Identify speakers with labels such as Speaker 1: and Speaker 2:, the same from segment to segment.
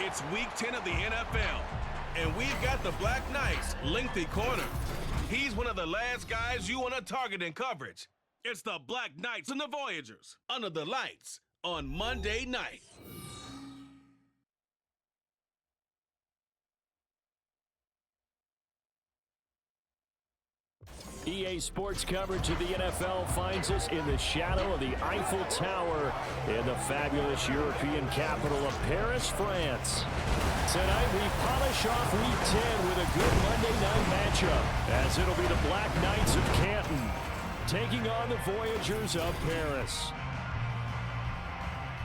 Speaker 1: It's Week 10 of the NFL, and we've got the Black Knights lengthy corner. He's one of the last guys you want to target in coverage. It's the Black Knights and the Voyagers under the lights on Monday night.
Speaker 2: EA Sports coverage of the NFL finds us in the shadow of the Eiffel Tower in the fabulous European capital of Paris, France. Tonight we polish off Week 10 with a good Monday night matchup, as it'll be the Black Knights of Canton taking on the Voyagers of Paris.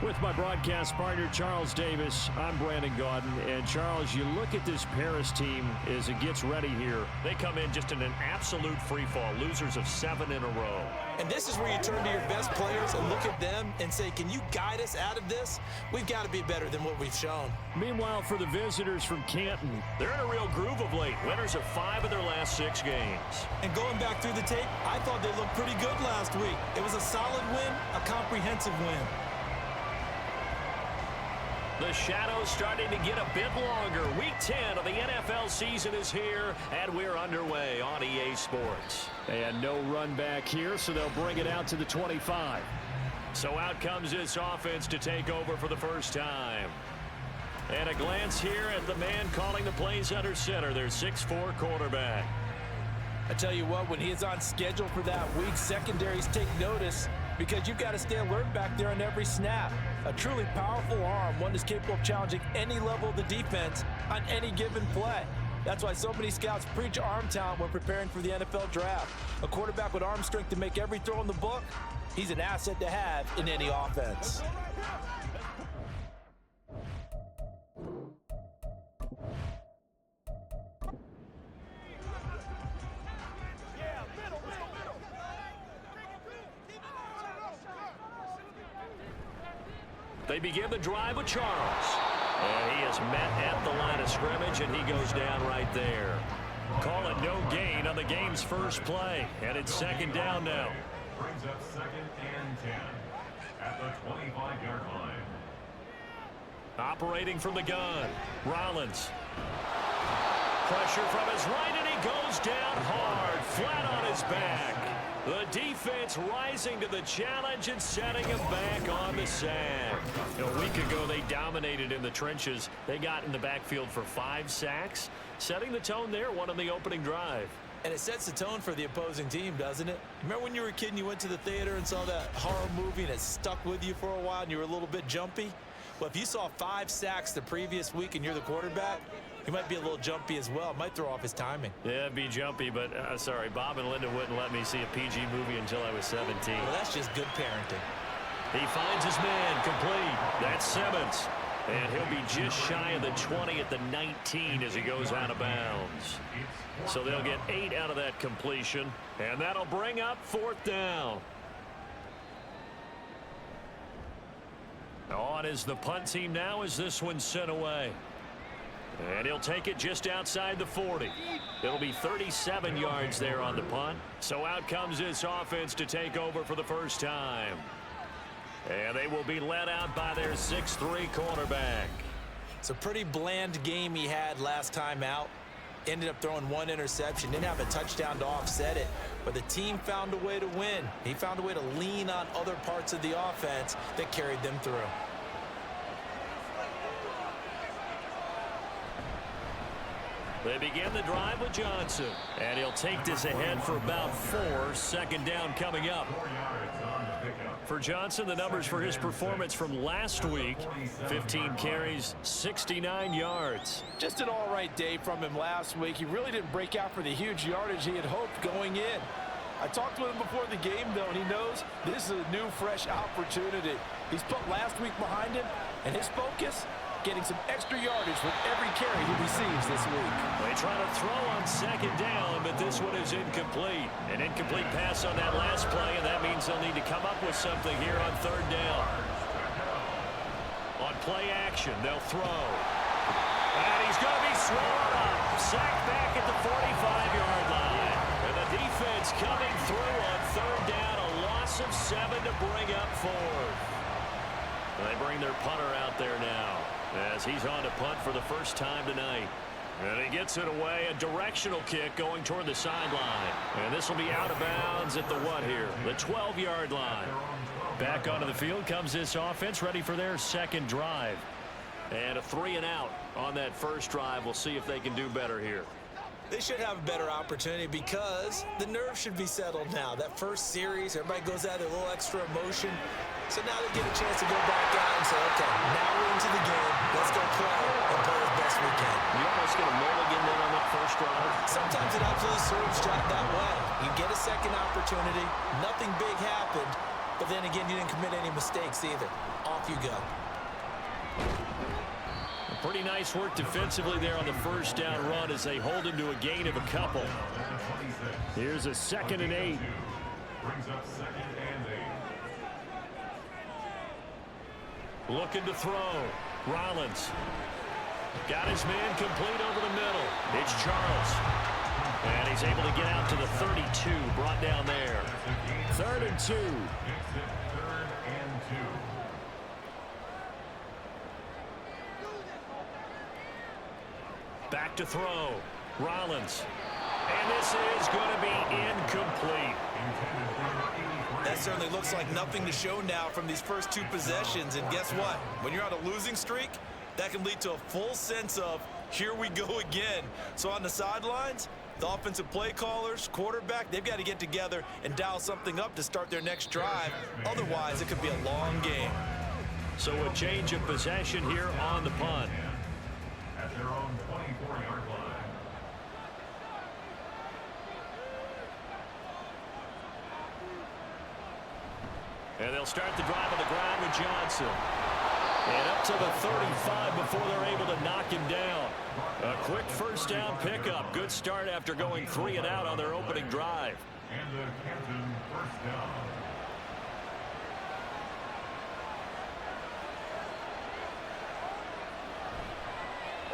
Speaker 2: With my broadcast partner, Charles Davis, I'm Brandon Gaudin. And, Charles, you look at this Paris team as it gets ready here. They come in just in an absolute free-fall, losers of 7 in a row.
Speaker 3: And this is where you turn to your best players and look at them and say, can you guide us out of this? We've got to be better than what we've shown.
Speaker 2: Meanwhile, for the visitors from Canton, they're in a real groove of late. Winners of 5 of their last 6 games.
Speaker 3: And going back through the tape, I thought they looked pretty good last week. It was a solid win, a comprehensive win.
Speaker 2: The shadow's starting to get a bit longer. Week 10 of the NFL season is here, and we're underway on EA Sports. And no run back here, so they'll bring it out to the 25. So out comes this offense to take over for the first time. And a glance here at the man calling the plays under center, their 6'4" quarterback.
Speaker 3: I tell you what, when he is on schedule for that week, secondaries take notice because you've got to stay alert back there on every snap. A truly powerful arm, one that's capable of challenging any level of the defense on any given play. That's why so many scouts preach arm talent when preparing for the NFL draft. A quarterback with arm strength to make every throw in the book, he's an asset to have in any offense.
Speaker 2: They begin the drive with Charles. And he is met at the line of scrimmage, and he goes down right there. Call it no gain on the game's first play. And it's second down now.
Speaker 4: Brings up 2nd and 10 at the 25-yard line.
Speaker 2: Operating from the gun, Rollins. Pressure from his right, and he goes down hard, flat on his back. The defense rising to the challenge and setting him back on the sack. A week ago, they dominated in the trenches. They got in the backfield for 5 sacks, setting the tone there, one on the opening drive.
Speaker 3: And it sets the tone for the opposing team, doesn't it? Remember when you were a kid and you went to the theater and saw that horror movie and it stuck with you for a while and you were a little bit jumpy? Well, if you saw 5 sacks the previous week and you're the quarterback, he might be a little jumpy as well. It might throw off his timing.
Speaker 2: Yeah, it'd be jumpy, but sorry, Bob and Linda wouldn't let me see a PG movie until I was 17.
Speaker 3: Well, that's just good parenting.
Speaker 2: He finds his man complete. That's Simmons. And he'll be just shy of the 20 at the 19 as he goes out of bounds. So they'll get 8 out of that completion, and that'll bring up 4th down. On is the punt team now as this one's sent away. And he'll take it just outside the 40. It'll be 37 yards there on the punt. So out comes this offense to take over for the first time. And they will be led out by their 6'3" quarterback.
Speaker 3: It's a pretty bland game he had last time out. Ended up throwing 1 interception. Didn't have a touchdown to offset it. But the team found a way to win. He found a way to lean on other parts of the offense that carried them through.
Speaker 2: They begin the drive with Johnson. And he'll take this ahead for about 4. 2nd down coming up.
Speaker 4: 4 yards on the pickup.
Speaker 2: For Johnson, the numbers for his performance from last week: 15 carries, 69 yards.
Speaker 5: Just an all-right day from him last week. He really didn't break out for the huge yardage he had hoped going in. I talked to him before the game, though, and he knows this is a new, fresh opportunity. He's put last week behind him, and his focus, getting some extra yardage with every carry he receives this week.
Speaker 2: They try to throw on 2nd down, but this one is incomplete. An incomplete pass on that last play, and that means they'll need to come up with something here on 3rd down. On play action, they'll throw. And he's going to be swallowed up. Sacked back at the 45-yard line. And the defense coming through on 3rd down. A loss of 7 to bring up 4th. They bring their punter out there now. as he's on to punt for the first time tonight. And he gets it away, a directional kick going toward the sideline. And this will be out of bounds at the what here? The 12-yard line. Back onto the field comes this offense, ready for their second drive. And a 3-and-out on that first drive. We'll see if they can do better here.
Speaker 5: They should have a better opportunity because the nerves should be settled now. That first series, everybody goes out with a little extra emotion. So now they get a chance to go back out and say, okay, now we're into the game. Let's go play and play as best we can.
Speaker 2: You almost get a mulligan then on that first drive.
Speaker 5: Sometimes it absolutely serves that way. You get a second opportunity. Nothing big happened. But then again, you didn't commit any mistakes either. Off you go.
Speaker 2: Pretty nice work defensively there on the first down run as they hold him to a gain of a couple. Here's a 2nd and 8.
Speaker 4: Brings up 2nd and 8.
Speaker 2: Looking to throw. Rollins. Got his man complete over the middle. It's Charles. And he's able to get out to the 32. Brought down there. 3rd and 2. Back to throw. Rollins. And this is going to be incomplete.
Speaker 5: That certainly looks like nothing to show now from these first 2 possessions. And guess what? When you're on a losing streak, that can lead to a full sense of, here we go again. So on the sidelines, the offensive play callers, quarterback, they've got to get together and dial something up to start their next drive. Otherwise, it could be a long game.
Speaker 2: So a change of possession here on the punt.
Speaker 4: At their own 24-yard line.
Speaker 2: And they'll start the drive on the ground with Johnson. And up to the 35 before they're able to knock him down. A quick first down pickup. Good start after going 3-and-out on their opening drive.
Speaker 4: And the Canton first down.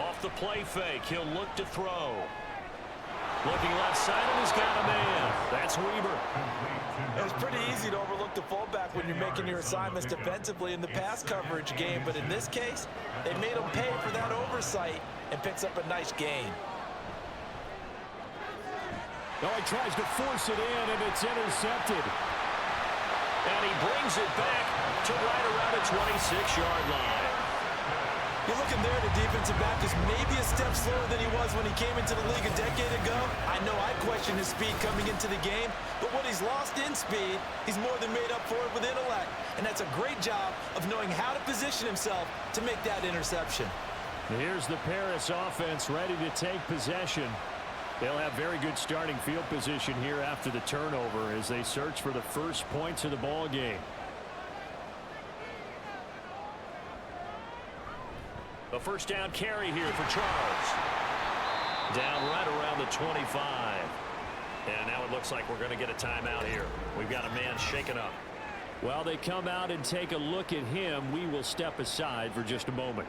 Speaker 2: Off the play fake, he'll look to throw. Looking left side, and he's got a man. That's Weber.
Speaker 5: It's pretty easy to overlook the fullback when you're making your assignments defensively in the pass coverage game, but in this case, they made him pay for that oversight and picks up a nice gain.
Speaker 2: Oh, he tries to force it in, and it's intercepted. And he brings it back to right around the 26-yard line.
Speaker 5: You're looking there, the defensive back is maybe a step slower than he was when he came into the league a decade ago. I know I questioned his speed coming into the game, but what he's lost in speed, he's more than made up for it with intellect. And that's a great job of knowing how to position himself to make that interception.
Speaker 2: Here's the Paris offense ready to take possession. They'll have very good starting field position here after the turnover as they search for the first points of the ball game. A first down carry here for Charles. Down right around the 25. And now it looks like we're going to get a timeout here. We've got a man shaken up. While they come out and take a look at him, we will step aside for just a moment.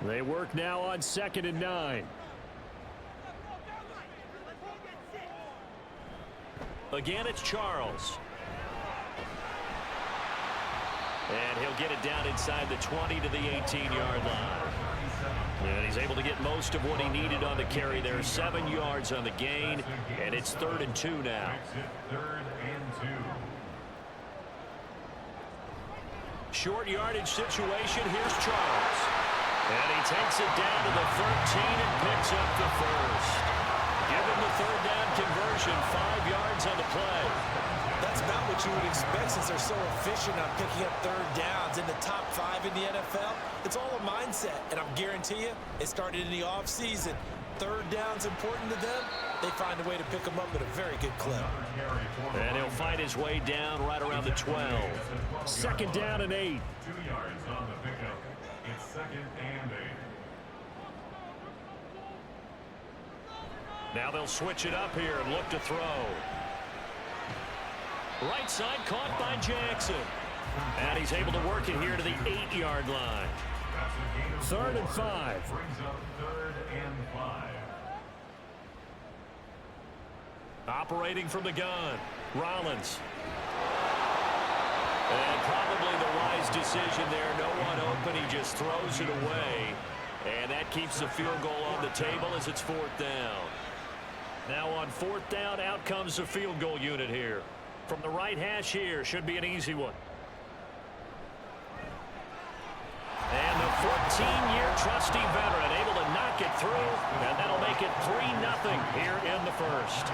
Speaker 2: They work now on 2nd and 9. Again, it's Charles. And he'll get it down inside the 20 to the 18-yard line. And he's able to get most of what he needed on the carry there. 7 yards on the gain, and it's 3rd and 2 now.
Speaker 4: 3rd and 2.
Speaker 2: Short yardage situation. Here's Charles. And he takes it down to the 13 and picks up the first. Give him the 3rd down conversion. 5 yards on the play.
Speaker 5: That's about what you would expect since they're so efficient on picking up 3rd downs in the top 5 in the NFL. It's all a mindset, and I guarantee you, it started in the offseason. 3rd down's important to them. They find a way to pick them up at a very good clip.
Speaker 2: And he'll find his way down right around the 12. 2nd down and 8.
Speaker 4: 2 yards on the pickup. It's 2nd and 8.
Speaker 2: Now they'll switch it up here and look to throw. Right side caught by Jackson. And he's able to work it here to the 8-yard line. 3rd and 5.
Speaker 4: Brings up 3rd and 5.
Speaker 2: Operating from the gun. Rollins. And probably the wise decision there. No one open. He just throws it away. And that keeps the field goal on the table as it's 4th down. Now on 4th down, out comes the field goal unit here. From the right hash here, should be an easy one. And the 14-year trusty veteran able to knock it through, and that'll make it 3-0 here in the first.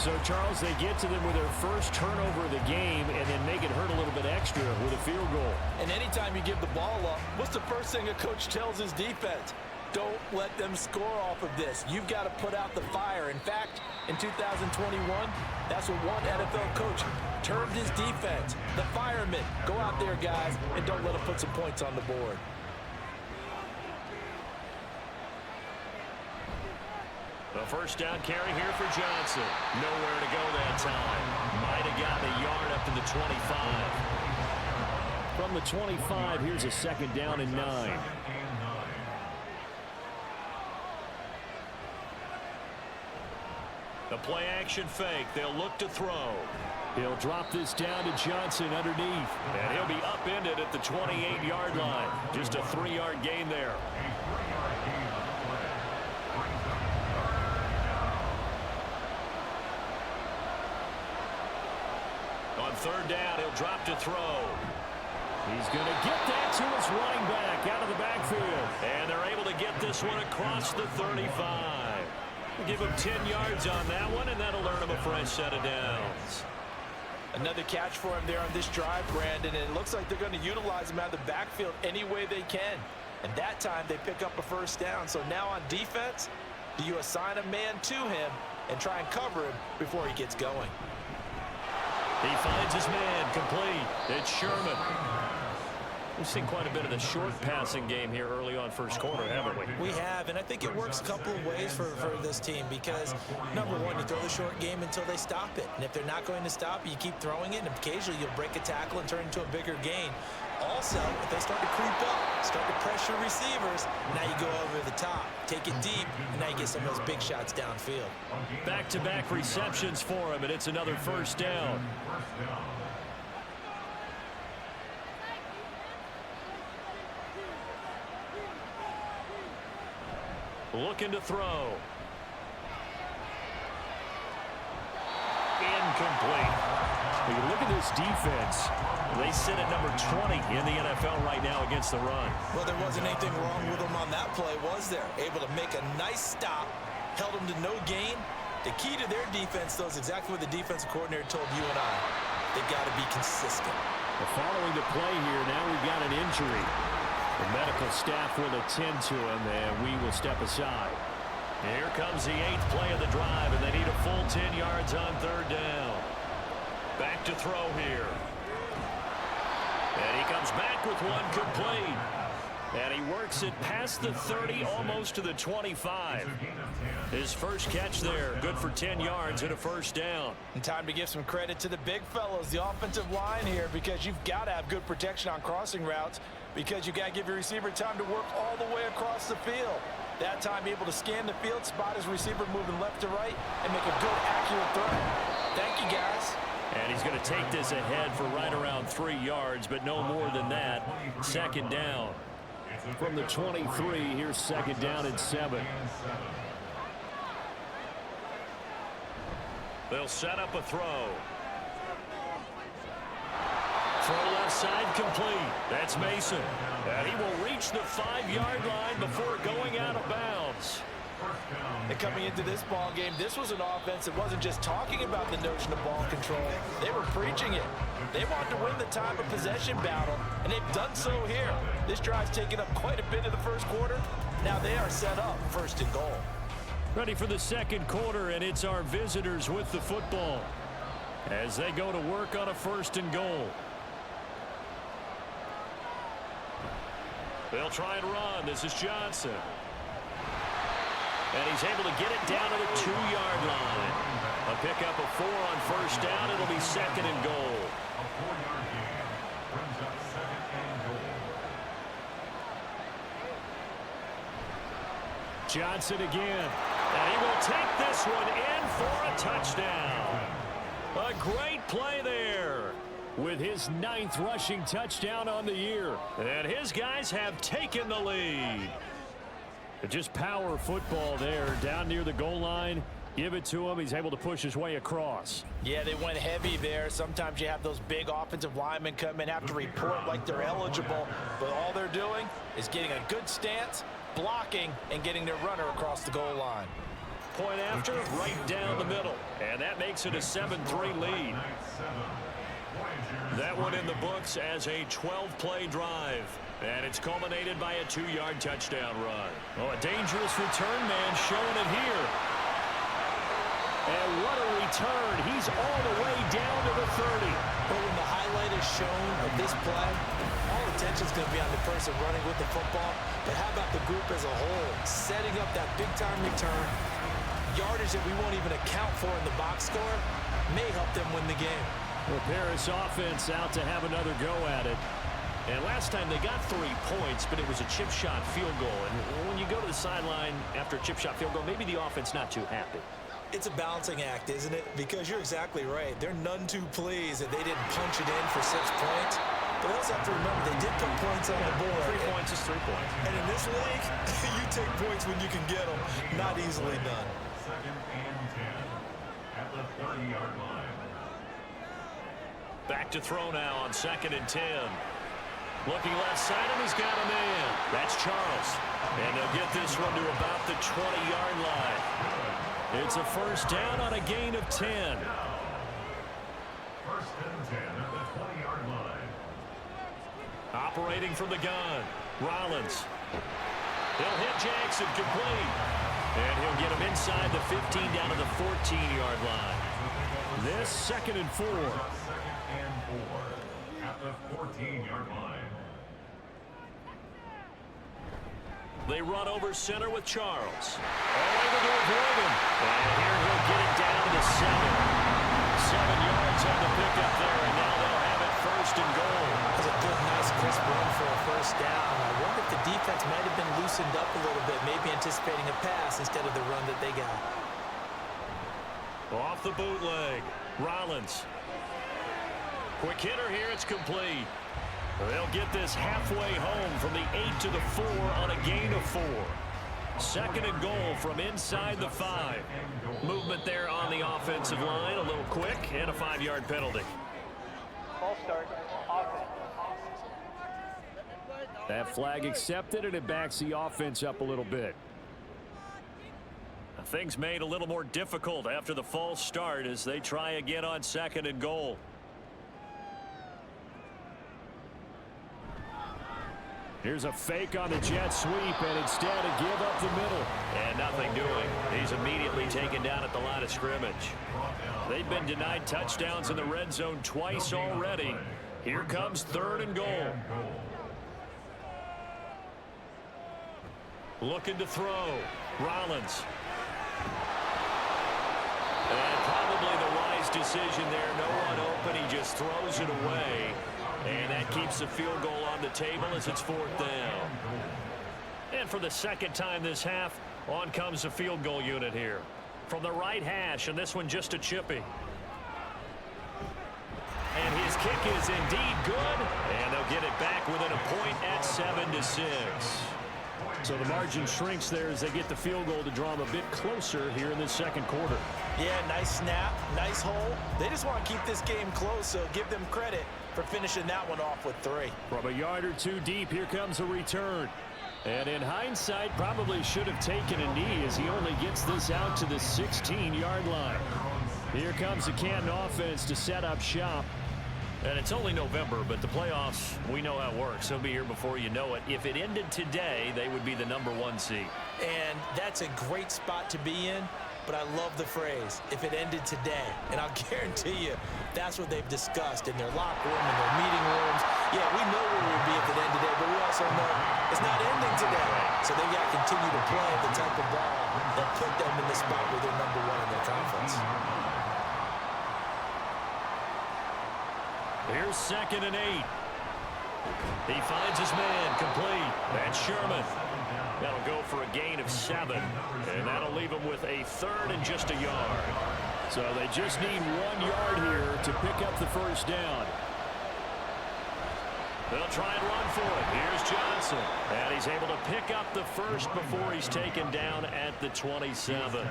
Speaker 2: So, Charles, they get to them with their first turnover of the game and then make it hurt a little bit extra with a field goal.
Speaker 5: And anytime you give the ball up, what's the first thing a coach tells his defense? Don't let them score off of this. You've got to put out the fire. In fact, in 2021, that's what one NFL coach termed his defense. The firemen. Go out there, guys, and don't let them put some points on the board.
Speaker 2: The first down carry here for Johnson. Nowhere to go that time. Might have gotten a yard up to the 25.
Speaker 3: From the 25, here's a 2nd down and 9.
Speaker 2: The play action fake. They'll look to throw.
Speaker 3: He'll drop this down to Johnson underneath.
Speaker 2: And he'll be upended at the 28-yard line. Just a 3-yard gain there. On 3rd down, he'll drop to throw.
Speaker 3: He's going to get that to his running back out of the backfield.
Speaker 2: And they're able to get this one across the 35. We'll give him 10 yards on that one, and that'll earn him a fresh set of downs.
Speaker 5: Another catch for him there on this drive, Brandon, and it looks like they're going to utilize him out of the backfield any way they can. And that time they pick up a first down. So now on defense, do you assign a man to him and try and cover him before he gets going?
Speaker 2: He finds his man complete. It's Sherman. We've seen quite a bit of the short passing game here early on first quarter, haven't we?
Speaker 6: We have, and I think it works a couple of ways for this team because, number one, you throw the short game until they stop it. And if they're not going to stop it, you keep throwing it, and occasionally you'll break a tackle and turn it into a bigger gain. Also, if they start to creep up, start to pressure receivers, now you go over the top, take it deep, and now you get some of those big shots downfield.
Speaker 2: Back-to-back receptions for him, and it's another first down. Looking to throw. Incomplete.
Speaker 3: When you look at this defense,
Speaker 2: they sit at number 20 in the NFL right now against the run.
Speaker 6: Well, there wasn't anything wrong with them on that play, was there? Able to make a nice stop, held them to no gain. The key to their defense, though, is exactly what the defensive coordinator told you and I. They got to be consistent.
Speaker 3: well, following the play here, now we've got an injury. The medical staff will attend to him, and we will step aside.
Speaker 2: Here comes the 8th play of the drive, and they need a full 10 yards on 3rd down. Back to throw here. And he comes back with one complete. And he works it past the 30, almost to the 25. His first catch there, good for 10 yards and a first down.
Speaker 5: And time to give some credit to the big fellows, the offensive line here, because you've got to have good protection on crossing routes, because you've got to give your receiver time to work all the way across the field. That time able to scan the field, spot his receiver moving left to right, and make a good, accurate throw. Thank you, guys.
Speaker 2: And he's going to take this ahead for right around 3 yards, but no more than that. 2nd down.
Speaker 3: From the 23, here's 2nd down and 7.
Speaker 2: They'll set up a throw. Throw left side complete. That's Mason. And he will reach the 5-yard line before going out of bounds.
Speaker 5: And coming into this ball game, this was an offense that wasn't just talking about the notion of ball control. They were preaching it. They wanted to win the time of possession battle, and they've done so here. This drive's taken up quite a bit of the first quarter. Now they are set up 1st and goal.
Speaker 2: Ready for the 2nd quarter, and it's our visitors with the football as they go to work on a 1st and goal. They'll try and run. This is Johnson. And he's able to get it down to the 2-yard line. A pickup of 4 on 1st down. It'll be 2nd and goal.
Speaker 4: A 4-yard gain brings up 2nd and goal.
Speaker 2: Johnson again. And he will take this one in for a touchdown. A great play there. with his 9th rushing touchdown on the year. And his guys have taken the lead. Just power football there down near the goal line. Give it to him. He's able to push his way across.
Speaker 6: Yeah, they went heavy there. Sometimes you have those big offensive linemen come in, have to report like they're eligible, but all they're doing is getting a good stance, blocking, and getting their runner across the goal line.
Speaker 2: Point after, right down the middle. And that makes it a 7-3 lead. That one in the books as a 12-play drive. And it's culminated by a 2-yard touchdown run. Oh, a dangerous return man showing it here. And what a return. He's all the way down to the 30.
Speaker 6: But when the highlight is shown of this play, all attention is going to be on the person running with the football. But how about the group as a whole? Setting up that big-time return, yardage that we won't even account for in the box score, may help them win the game.
Speaker 2: Well, Paris offense out to have another go at it. And last time they got 3 points, but it was a chip shot field goal. And when you go to the sideline after a chip shot field goal, maybe the offense not too happy.
Speaker 6: It's a balancing act, isn't it? Because you're exactly right. They're none too pleased that they didn't punch it in for 6 points. But they also have to remember they did put points on the board.
Speaker 2: 3 points is 3 points.
Speaker 6: And in this league, you take points when you can get them. Not easily done.
Speaker 4: 2nd and 10 at the 30-yard line.
Speaker 2: Back to throw now on 2nd and 10. Looking left side, and he's got a man. That's Charles. And they'll get this one to about the 20-yard line. It's a first down on a gain of 10.
Speaker 4: 1st and 10 at the 20-yard line.
Speaker 2: Operating from the gun, Rollins. He'll hit Jackson complete. And he'll get him inside the 15 down to the 14-yard line. This 2nd and 4.
Speaker 4: 2nd and 4 at the 14-yard line.
Speaker 2: They run over center with Charles. Able to avoid him. And here he'll get it down to 7. 7 yards on the pickup there, and now they'll have it 1st and goal.
Speaker 6: That was a good, nice, crisp run for a first down. I wonder if the defense might have been loosened up a little bit, maybe anticipating a pass instead of the run that they got.
Speaker 2: Off the bootleg, Rollins. Quick hitter here, it's complete. They'll get this halfway home from the 8 to the 4 on a gain of 4. 2nd and goal from inside the 5. Movement there on the offensive line, a little quick, and a 5-yard penalty.
Speaker 7: Ball start, offense.
Speaker 2: That flag accepted, and it backs the offense up a little bit. Things made a little more difficult after the false start as they try again on 2nd and goal. Here's a fake on the jet sweep, and instead a give up the middle. And nothing doing. He's immediately taken down at the line of scrimmage. They've been denied touchdowns in the red zone twice already. Here comes 3rd and goal. Looking to throw. Rollins. And probably the wise decision there. No one open. He just throws it away. And that keeps the field goal on the table as it's 4th down. And for the 2nd time this half, on comes the field goal unit here. From the right hash, and this one just a chippy. And his kick is indeed good. And they'll get it back within a point at 7-6. So the margin shrinks there as they get the field goal to draw them a bit closer here in the 2nd quarter.
Speaker 6: Yeah, nice snap, nice hole. They just want to keep this game close, so give them credit for finishing that one off with 3.
Speaker 2: From a yard or 2 deep, here comes a return. And in hindsight, probably should have taken a knee as he only gets this out to the 16-yard line. Here comes the Canton offense to set up shop. And it's only November, but the playoffs, we know how it works. They'll be here before you know it. If it ended today, they would be the #1 seed.
Speaker 6: And that's a great spot to be in, but I love the phrase, if it ended today. And I'll guarantee you, that's what they've discussed in their locker room, in their meeting rooms. Yeah, we know where we'd be if it ended today, but we also know it's not ending today. So they've got to continue to play the type of ball that put them in the spot where they're #1 in their conference.
Speaker 2: Here's 2nd and 8. He finds his man complete. That's Sherman. That'll go for a gain of 7. And that'll leave him with a 3rd and just a yard. So they just need 1 yard here to pick up the first down. They'll try and run for it. Here's Johnson. And he's able to pick up the first before he's taken down at the 27.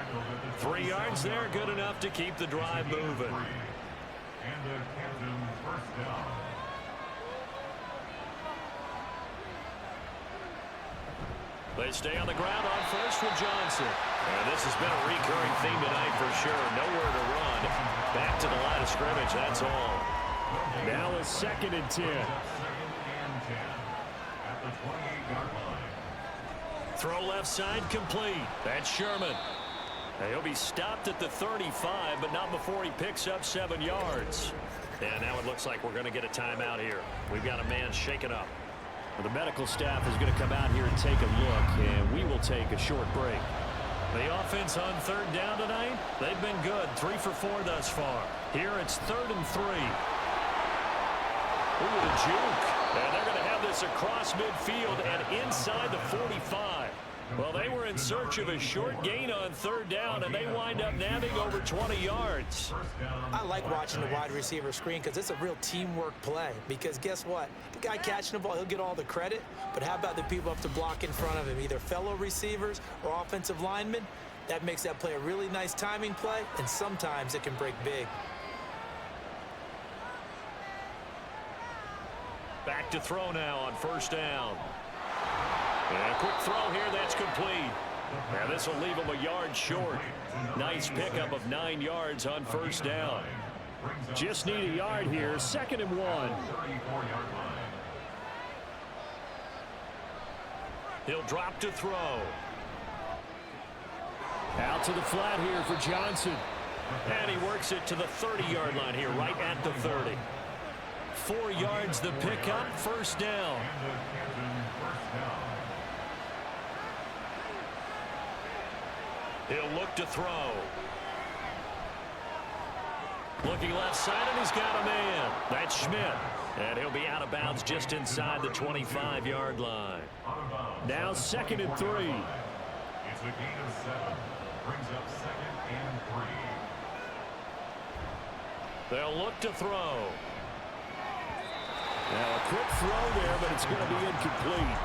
Speaker 2: 3 yards there, good enough to keep the drive moving.
Speaker 4: And the Canton first down.
Speaker 2: They stay on the ground on first with Johnson. And this has been a recurring theme tonight for sure. Nowhere to run. Back to the line of scrimmage, that's all.
Speaker 8: Now a 2nd and 10.
Speaker 4: At the 28-yard line.
Speaker 2: Throw left side complete. That's Sherman. And he'll be stopped at the 35, but not before he picks up 7 yards. And now it looks like we're going to get a timeout here. We've got a man shaken up.
Speaker 8: Well, the medical staff is going to come out here and take a look, and we will take a short break.
Speaker 2: The offense on 3rd down tonight, they've been good. 3 for 4 thus far. Here it's 3rd and 3. Ooh, the juke. And they're going to have this across midfield and inside the 45. Well, they were in search of a short gain on 3rd down, and they wind up nabbing over 20 yards.
Speaker 6: I like watching the wide receiver screen because it's a real teamwork play. Because guess what? The guy catching the ball, he'll get all the credit. But how about the people up to block in front of him, either fellow receivers or offensive linemen? That makes that play a really nice timing play, and sometimes it can break big.
Speaker 2: Back to throw now on 1st down. And a quick throw here, that's complete. Now this will leave him a yard short. Nice pickup of 9 yards on 1st down.
Speaker 8: Just need a yard here, 2nd and 1.
Speaker 2: He'll drop to throw.
Speaker 8: Out to the flat here for Johnson.
Speaker 2: And he works it to the 30-yard line here, right at the 30. 4 yards the pickup, 1st down. He'll look to throw. Looking left side, and he's got a man. That's Schmidt. And he'll be out of bounds just inside the 25-yard line.
Speaker 8: Now 2nd and 3.
Speaker 4: It's a gain of 7. Brings up 2nd and 3.
Speaker 2: They'll look to throw.
Speaker 8: Now a quick throw there, but it's going to be incomplete.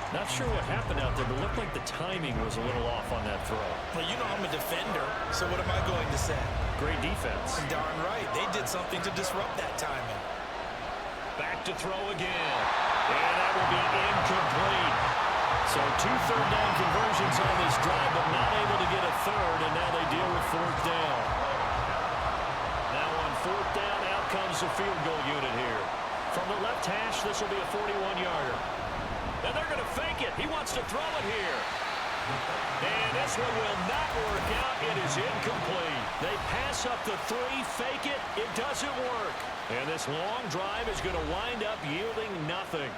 Speaker 2: Not sure what happened out there, but it looked like the timing was a little off on that throw.
Speaker 6: Well, you know I'm a defender, so what am I going to say?
Speaker 2: Great defense.
Speaker 6: Darn right. They did something to disrupt that timing.
Speaker 2: Back to throw again. And that will be incomplete. So 2 third-down conversions on this drive, but not able to get a third, and now they deal with 4th down. Now on 4th down, out comes the field goal unit here. From the left hash, this will be a 41-yarder. And they're going to fake it. He wants to throw it here. And this one will not work out. It is incomplete. They pass up the 3, fake it. It doesn't work. And this long drive is going to wind up yielding nothing.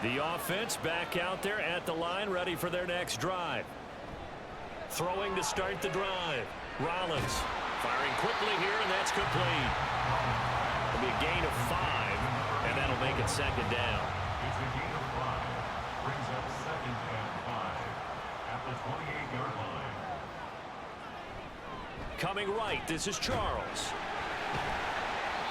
Speaker 2: The offense back out there at the line, ready for their next drive. Throwing to start the drive. Rollins firing quickly here, and that's complete. It'll be a gain of 5, and that'll make it 2nd down.
Speaker 4: It's a gain of 5. Brings up 2nd and 5 at the 28-yard line.
Speaker 2: Coming right, this is Charles.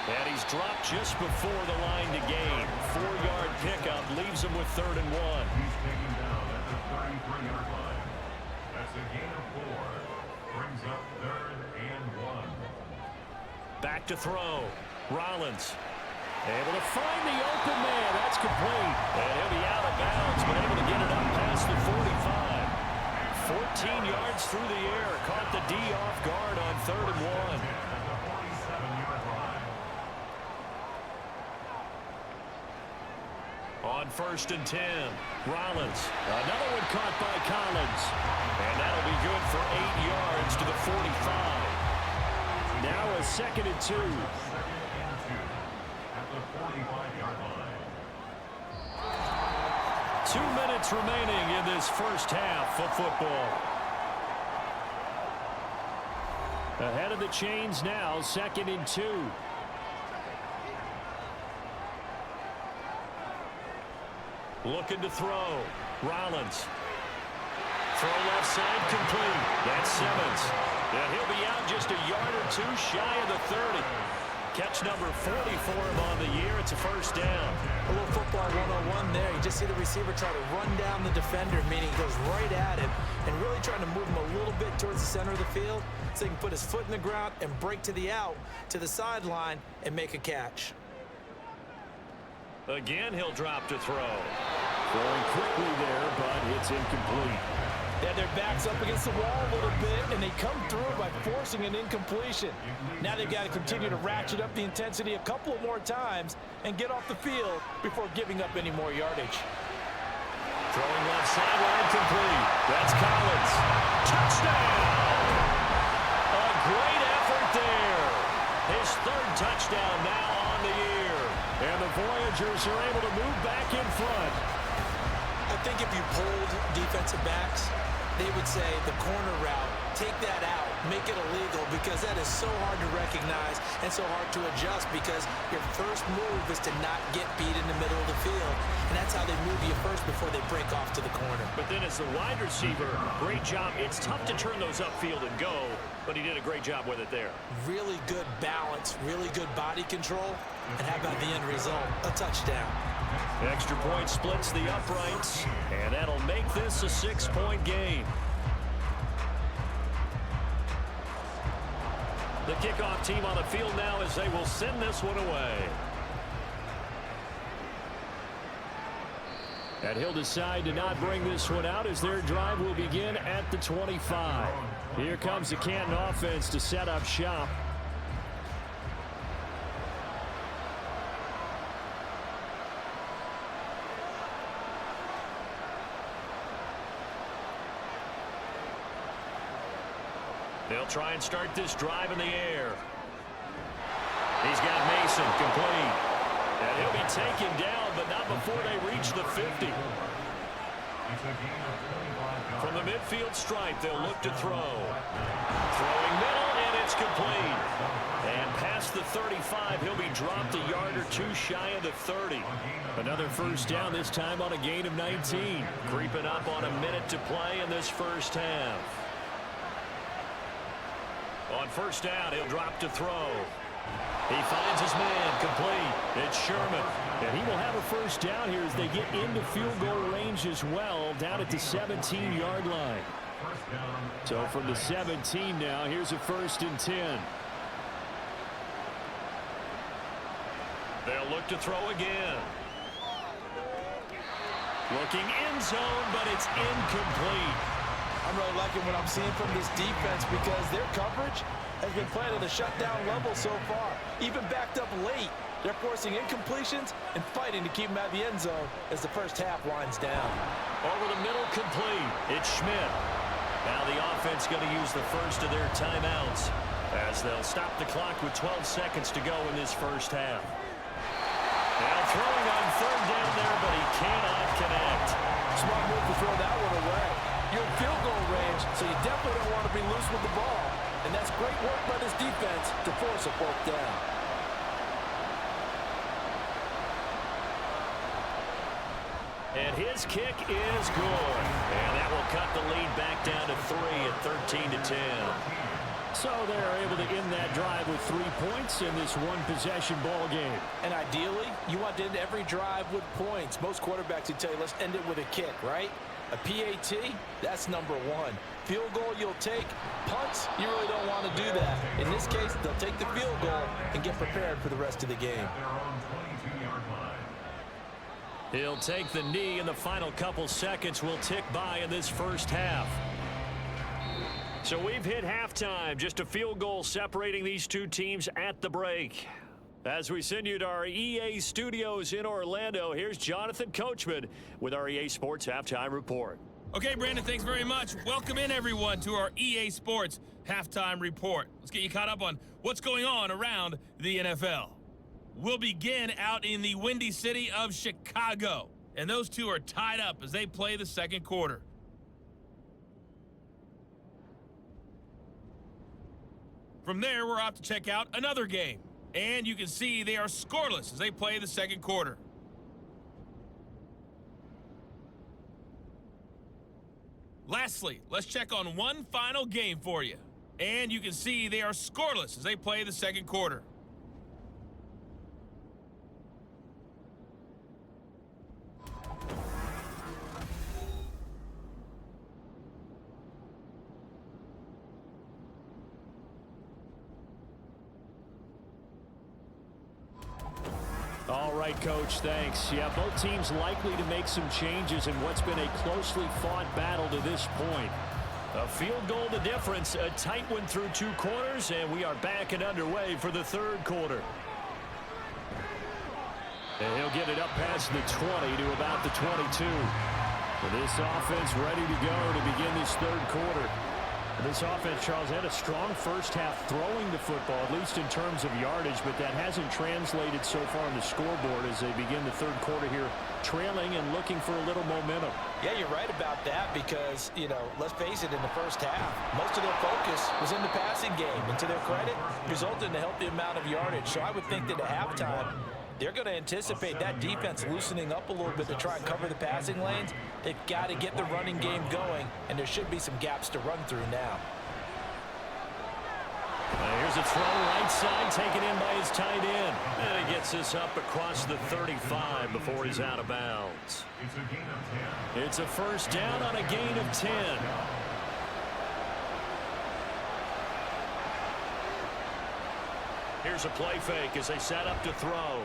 Speaker 2: And he's dropped just before the line to gain. 4-yard pickup leaves him with 3rd and 1.
Speaker 4: He's taken down at the 33-yard line. That's a gain of 4. Brings up 3rd and 1.
Speaker 2: Back to throw. Rollins able to find the open man. That's complete. And he'll be out of bounds, but able to get it up past the 45. 14 yards through the air. Caught the D off guard on 3rd and 1. On 1st and 10, Rollins. Another one caught by Collins. And that'll be good for 8 yards to the 45.
Speaker 8: Now a 2nd and 2.
Speaker 4: At the 45-yard line.
Speaker 2: 2 minutes remaining in this first half of football.
Speaker 8: Ahead of the chains now, 2nd and 2.
Speaker 2: Looking to throw. Rollins. Throw left side complete. That's Simmons. And he'll be out just a yard or 2 shy of the 30. Catch number 40 for him on the year. It's a first down.
Speaker 6: A little football 101 there. You just see the receiver try to run down the defender, meaning he goes right at him and really trying to move him a little bit towards the center of the field so he can put his foot in the ground and break to the out, to the sideline, and make a catch.
Speaker 2: Again, he'll drop to throw.
Speaker 8: Throwing quickly there, but it's incomplete.
Speaker 5: They have their backs up against the wall a little bit, and they come through by forcing an incompletion. Now they've got to continue to ratchet up the intensity a couple of more times and get off the field before giving up any more yardage.
Speaker 2: Throwing left sideline complete. That's Collins. Touchdown! A great effort there. His third touchdown now on the year.
Speaker 8: And the Voyagers are able to move back in front.
Speaker 6: I think if you polled defensive backs, they would say the corner route, take that out, make it illegal, because that is so hard to recognize and so hard to adjust, because your first move is to not get beat in the middle of the field, and that's how they move you first before they break off to the corner.
Speaker 2: But then as the wide receiver, great job. It's tough to turn those upfield and go, but he did a great job with it there.
Speaker 6: Really good balance, really good body control, and how about the end result? A touchdown.
Speaker 2: Extra point splits the uprights, and that'll make this a 6-point game. The kickoff team on the field now as they will send this one away.
Speaker 8: And he'll decide to not bring this one out as their drive will begin at the 25. Here comes the Canton offense to set up shop.
Speaker 2: They'll try and start this drive in the air. He's got Mason complete. And he'll be taken down, but not before they reach the 50. From the midfield stripe, they'll look to throw. Throwing middle, and it's complete. And past the 35, he'll be dropped a yard or two shy of the 30.
Speaker 8: Another first down, this time on a gain of 19.
Speaker 2: Creeping up on a minute to play in this first half. On first down, he'll drop to throw. He finds his man complete. It's Sherman.
Speaker 8: And he will have a first down here as they get into field goal range as well, down at the 17-yard line. So from the 17 now, here's a 1st and 10.
Speaker 2: They'll look to throw again. Looking end zone, but it's incomplete.
Speaker 5: I'm really liking what I'm seeing from this defense because their coverage has been playing at a shutdown level so far. Even backed up late, they're forcing incompletions and fighting to keep them out of the end zone as the first half winds down.
Speaker 2: Over the middle complete. It's Schmidt. Now the offense going to use the first of their timeouts as they'll stop the clock with 12 seconds to go in this first half. Now throwing on third down there, but he cannot connect.
Speaker 5: Smart move to throw that one away. You're in field goal range, so you definitely don't want to be loose with the ball. And that's great work by this defense to force a fourth down.
Speaker 2: And his kick is good. And that will cut the lead back down to 3 at 13-10.
Speaker 8: So they're able to end that drive with 3 points in this one-possession ball game.
Speaker 5: And ideally, you want to end every drive with points. Most quarterbacks would tell you, let's end it with a kick, right? A PAT, that's number 1. Field goal you'll take. Punts, you really don't want to do that. In this case, they'll take the field goal and get prepared for the rest of the game.
Speaker 2: He'll take the knee, and the final couple seconds will tick by in this first half. So we've hit halftime. Just a field goal separating these two teams at the break. As we send you to our EA studios in Orlando, here's Jonathan Coachman with our EA Sports Halftime Report.
Speaker 9: Okay, Brandon, thanks very much. Welcome in, everyone, to our EA Sports Halftime Report. Let's get you caught up on what's going on around the NFL. We'll begin out in the windy city of Chicago, and those two are tied up as they play the second quarter. From there, we're off to check out another game. And you can see they are scoreless as they play the second quarter. Lastly, let's check on one final game for you. And you can see they are scoreless as they play the second quarter.
Speaker 8: All right, Coach, thanks. Yeah, both teams likely to make some changes in what's been a closely fought battle to this point. A field goal the difference, a tight one through 2 quarters, and we are back and underway for the 3rd quarter. And he'll get it up past the 20 to about the 22. For this offense ready to go to begin this 3rd quarter. This offense, Charles, had a strong first half throwing the football, at least in terms of yardage, but that hasn't translated so far on the scoreboard as they begin the 3rd quarter here, trailing and looking for a little momentum.
Speaker 6: Yeah, you're right about that because, let's face it, in the first half, most of their focus was in the passing game. And to their credit, resulted in a healthy amount of yardage. So I would think that at halftime, they're going to anticipate that defense loosening up a little bit to try and cover the passing lanes. They've got to get the running game going, and there should be some gaps to run through now.
Speaker 8: Here's a throw right side, taken in by his tight end. And he gets this up across the 35 before he's out of bounds. It's a first down on a gain of 10. Here's a play fake as they set up to throw.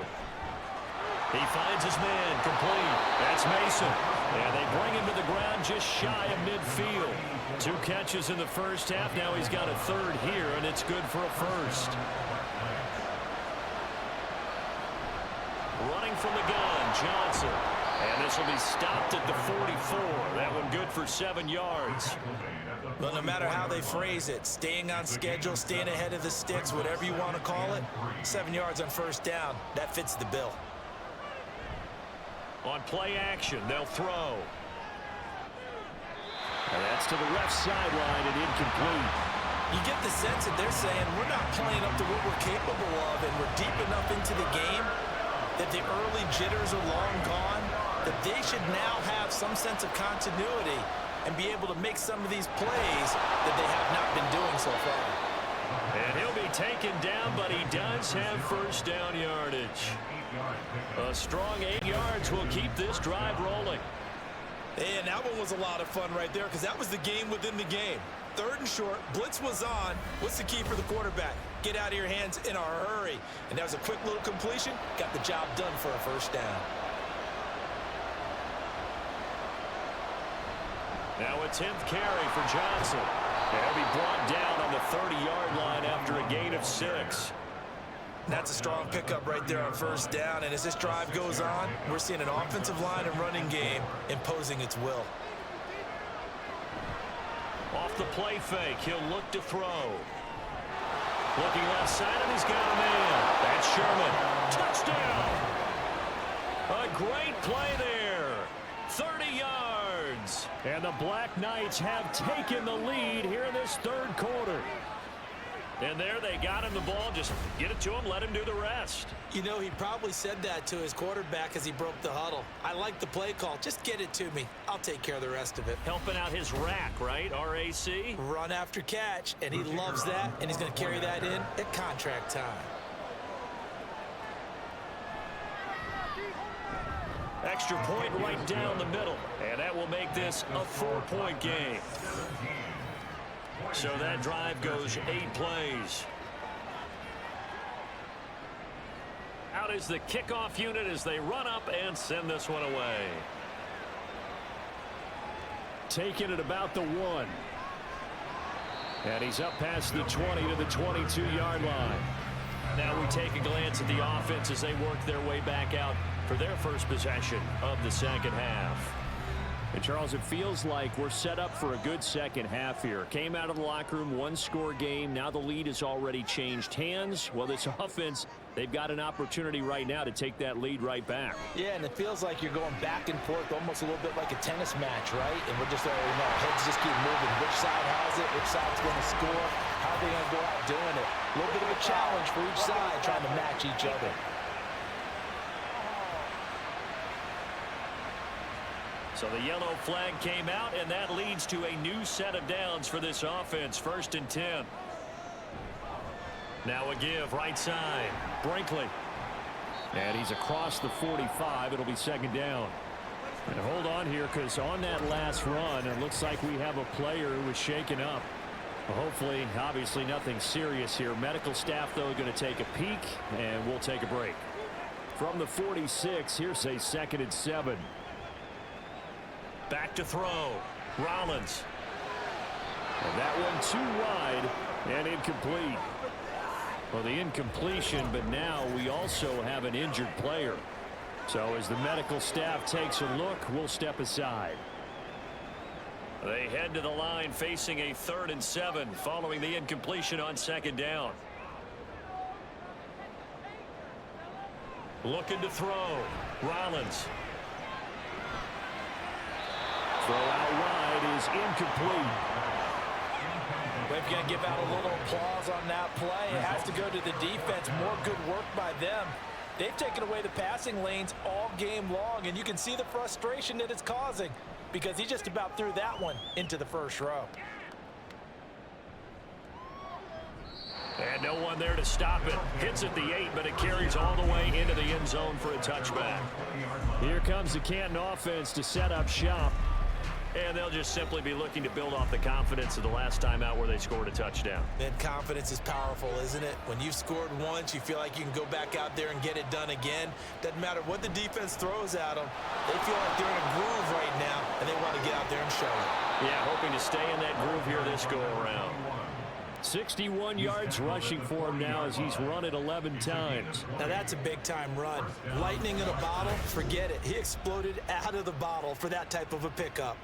Speaker 8: He finds his man, complete. That's Mason. And they bring him to the ground just shy of midfield. 2 catches in the first half. Now he's got a 3rd here, and it's good for a first. Running from the gun, Johnson. And this will be stopped at the 44. That one good for 7 yards.
Speaker 6: Well, no matter how they phrase it, staying on schedule, staying ahead of the sticks, whatever you want to call it, 7 yards on first down, that fits the bill.
Speaker 8: On play action, they'll throw. And that's to the left sideline and incomplete.
Speaker 6: You get the sense that they're saying we're not playing up to what we're capable of, and we're deep enough into the game that the early jitters are long gone, that they should now have some sense of continuity and be able to make some of these plays that they have not been doing so far.
Speaker 8: And he'll be taken down, but he does have first down yardage. A strong 8 yards will keep this drive rolling.
Speaker 6: And that one was a lot of fun right there because that was the game within the game. 3rd and short, blitz was on. What's the key for the quarterback? Get out of your hands in a hurry. And that was a quick little completion. Got the job done for a first down.
Speaker 8: Now a 10th carry for Johnson. He'll be brought down on the 30-yard line after a gain of 6.
Speaker 6: That's a strong pickup right there on first down. And as this drive goes on, we're seeing an offensive line and running game imposing its will.
Speaker 8: Off the play fake, he'll look to throw. Looking left side, and he's got a man. That's Sherman. Touchdown! A great play there. 30 yards. And the Black Knights have taken the lead here in this 3rd quarter. And there they got him the ball. Just get it to him, let him do the rest.
Speaker 6: You know, he probably said that to his quarterback as he broke the huddle. I like the play call. Just get it to me. I'll take care of the rest of it.
Speaker 8: Helping out his rack, right? RAC?
Speaker 6: Run after catch, and he loves that, and he's going to carry that in at contract time.
Speaker 8: Extra point right down the middle. And that will make this a 4-point game. So that drive goes 8 plays. Out is the kickoff unit as they run up and send this one away. Taking it about the 1. And he's up past the 20 to the 22-yard line. Now we take a glance at the offense as they work their way back out for their first possession of the second half. And Charles, it feels like we're set up for a good second half here. Came out of the locker room, 1-score game. Now the lead has already changed hands. Well, this offense, they've got an opportunity right now to take that lead right back.
Speaker 6: Yeah, and it feels like you're going back and forth, almost a little bit like a tennis match, right? And we're just, heads just keep moving. Which side has it? Which side's going to score? How are they going to go out doing it? A little bit of a challenge for each side, trying to match each other.
Speaker 8: So the yellow flag came out, and that leads to a new set of downs for this offense. 1st and 10. Now a give right side. Brinkley. And he's across the 45. It'll be 2nd down. And hold on here, because on that last run, it looks like we have a player who was shaken up. Well, hopefully, obviously nothing serious here. Medical staff, though, going to take a peek, and we'll take a break. From the 46, here's a 2nd and 7.
Speaker 2: Back to throw. Rollins.
Speaker 8: And that one too wide and incomplete. Well, the incompletion, but now we also have an injured player. So as the medical staff takes a look, we'll step aside.
Speaker 2: They head to the line facing a 3rd and 7 following the incompletion on 2nd down. Looking to throw. Rollins.
Speaker 8: Throw out wide is incomplete.
Speaker 5: We've got to give out a little applause on that play. It has to go to the defense. More good work by them. They've taken away the passing lanes all game long, and you can see the frustration that it's causing because he just about threw that one into the first row.
Speaker 2: And no one there to stop it. Hits at the 8, but it carries all the way into the end zone for a touchback.
Speaker 8: Here comes the Canton offense to set up shop.
Speaker 2: And they'll just simply be looking to build off the confidence of the last time out where they scored a touchdown.
Speaker 6: Man, confidence is powerful, isn't it? When you've scored once, you feel like you can go back out there and get it done again. Doesn't matter what the defense throws at them. They feel like they're in a groove right now, and they want to get out there and show it.
Speaker 2: Yeah, hoping to stay in that groove here this go-around.
Speaker 8: 61 yards rushing for him now as he's run it 11 times.
Speaker 6: Now that's a big-time run. Lightning in a bottle, forget it. He exploded out of the bottle for that type of a pickup.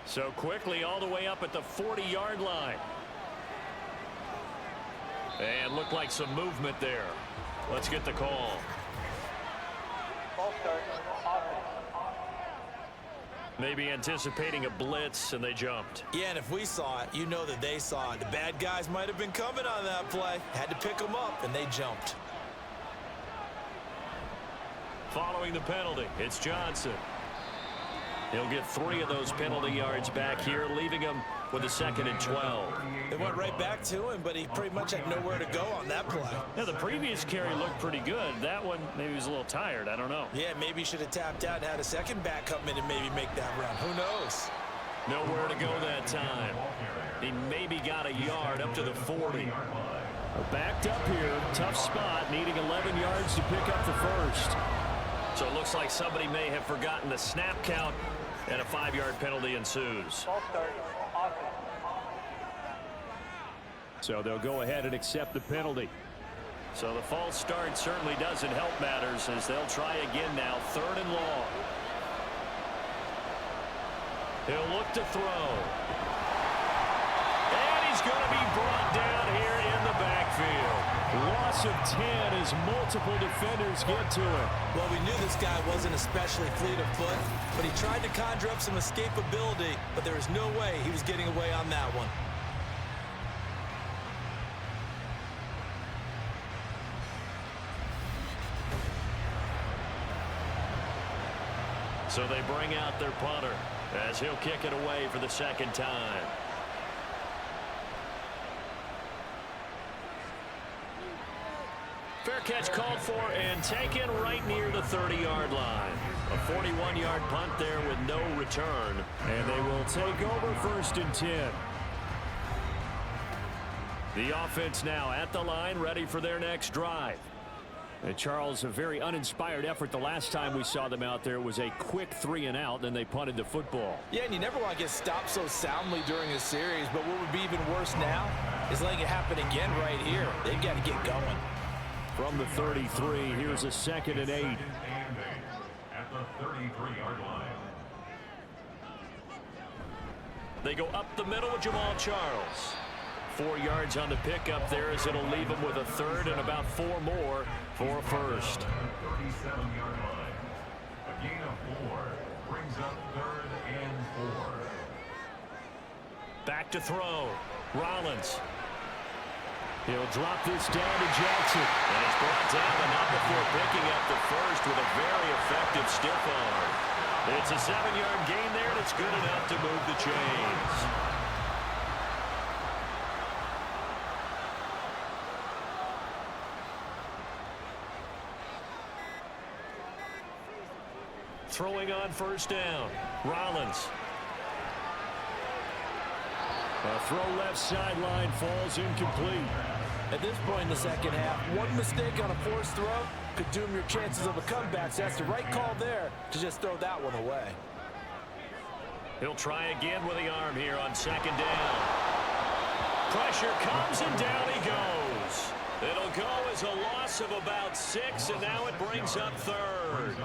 Speaker 2: So quickly all the way up at the 40-yard line. And looked like some movement there. Let's get the call.
Speaker 7: Ball start. Offense.
Speaker 2: Maybe anticipating a blitz, and they jumped.
Speaker 6: Yeah, and if we saw it, you know that they saw it. The bad guys might have been coming on that play. Had to pick them up, and they jumped.
Speaker 2: Following the penalty, it's Johnson. He'll get 3 of those penalty yards back here, leaving him with a 2nd and 12.
Speaker 6: They went right back to him, but he pretty much had nowhere to go on that play.
Speaker 8: Yeah, the previous carry looked pretty good. That one, maybe he was a little tired. I don't know.
Speaker 6: Yeah, maybe he should have tapped out and had a second back come in and maybe make that run. Who knows?
Speaker 2: Nowhere to go that time. He maybe got a yard up to the 40.
Speaker 8: Backed up here, tough spot, needing 11 yards to pick up the first.
Speaker 2: So it looks like somebody may have forgotten the snap count, and a 5-yard penalty ensues.
Speaker 7: Ball start. Offense.
Speaker 8: So they'll go ahead and accept the penalty.
Speaker 2: So the false start certainly doesn't help matters as they'll try again now, 3rd and long. He'll look to throw. And he's going to be brought down here in the backfield.
Speaker 8: Loss of 10 as multiple defenders get to him.
Speaker 6: Well, we knew this guy wasn't especially fleet of foot, but he tried to conjure up some escapability, but there was no way he was getting away on that one.
Speaker 2: So they bring out their punter as he'll kick it away for the 2nd time. Fair catch called for and taken right near the 30-yard line. A 41-yard punt there with no return.
Speaker 8: And they will take over 1st and 10.
Speaker 2: The offense now at the line, ready for their next drive.
Speaker 8: And Charles, a very uninspired effort. The last time we saw them out there was a quick 3 and out, then they punted the football.
Speaker 5: Yeah, and you never want to get stopped so soundly during a series, but what would be even worse now is letting it happen again right here. They've got to get going.
Speaker 8: From the 33, here's a 2nd and 8.
Speaker 4: At the 33-yard line.
Speaker 2: They go up the middle with Jamal Charles. 4 yards on the pickup there as it'll leave him with a 3rd and about 4 more for a first.
Speaker 4: 37-yard line. A gain of 4 brings up 3rd and 4.
Speaker 2: Back to throw. Rollins.
Speaker 8: He'll drop this down to Jackson.
Speaker 2: And he's brought down, but not before picking up the first with a very effective stiff arm. It's a 7-yard gain there, and it's good enough to move the chains. Throwing on 1st down. Rollins.
Speaker 8: A throw left sideline falls incomplete.
Speaker 5: At this point in the second half, one mistake on a forced throw could doom your chances of a comeback. So that's the right call there to just throw that one away.
Speaker 2: He'll try again with the arm here on second down. Pressure comes and down he goes. It'll go as a loss of about 6, and now it brings up third.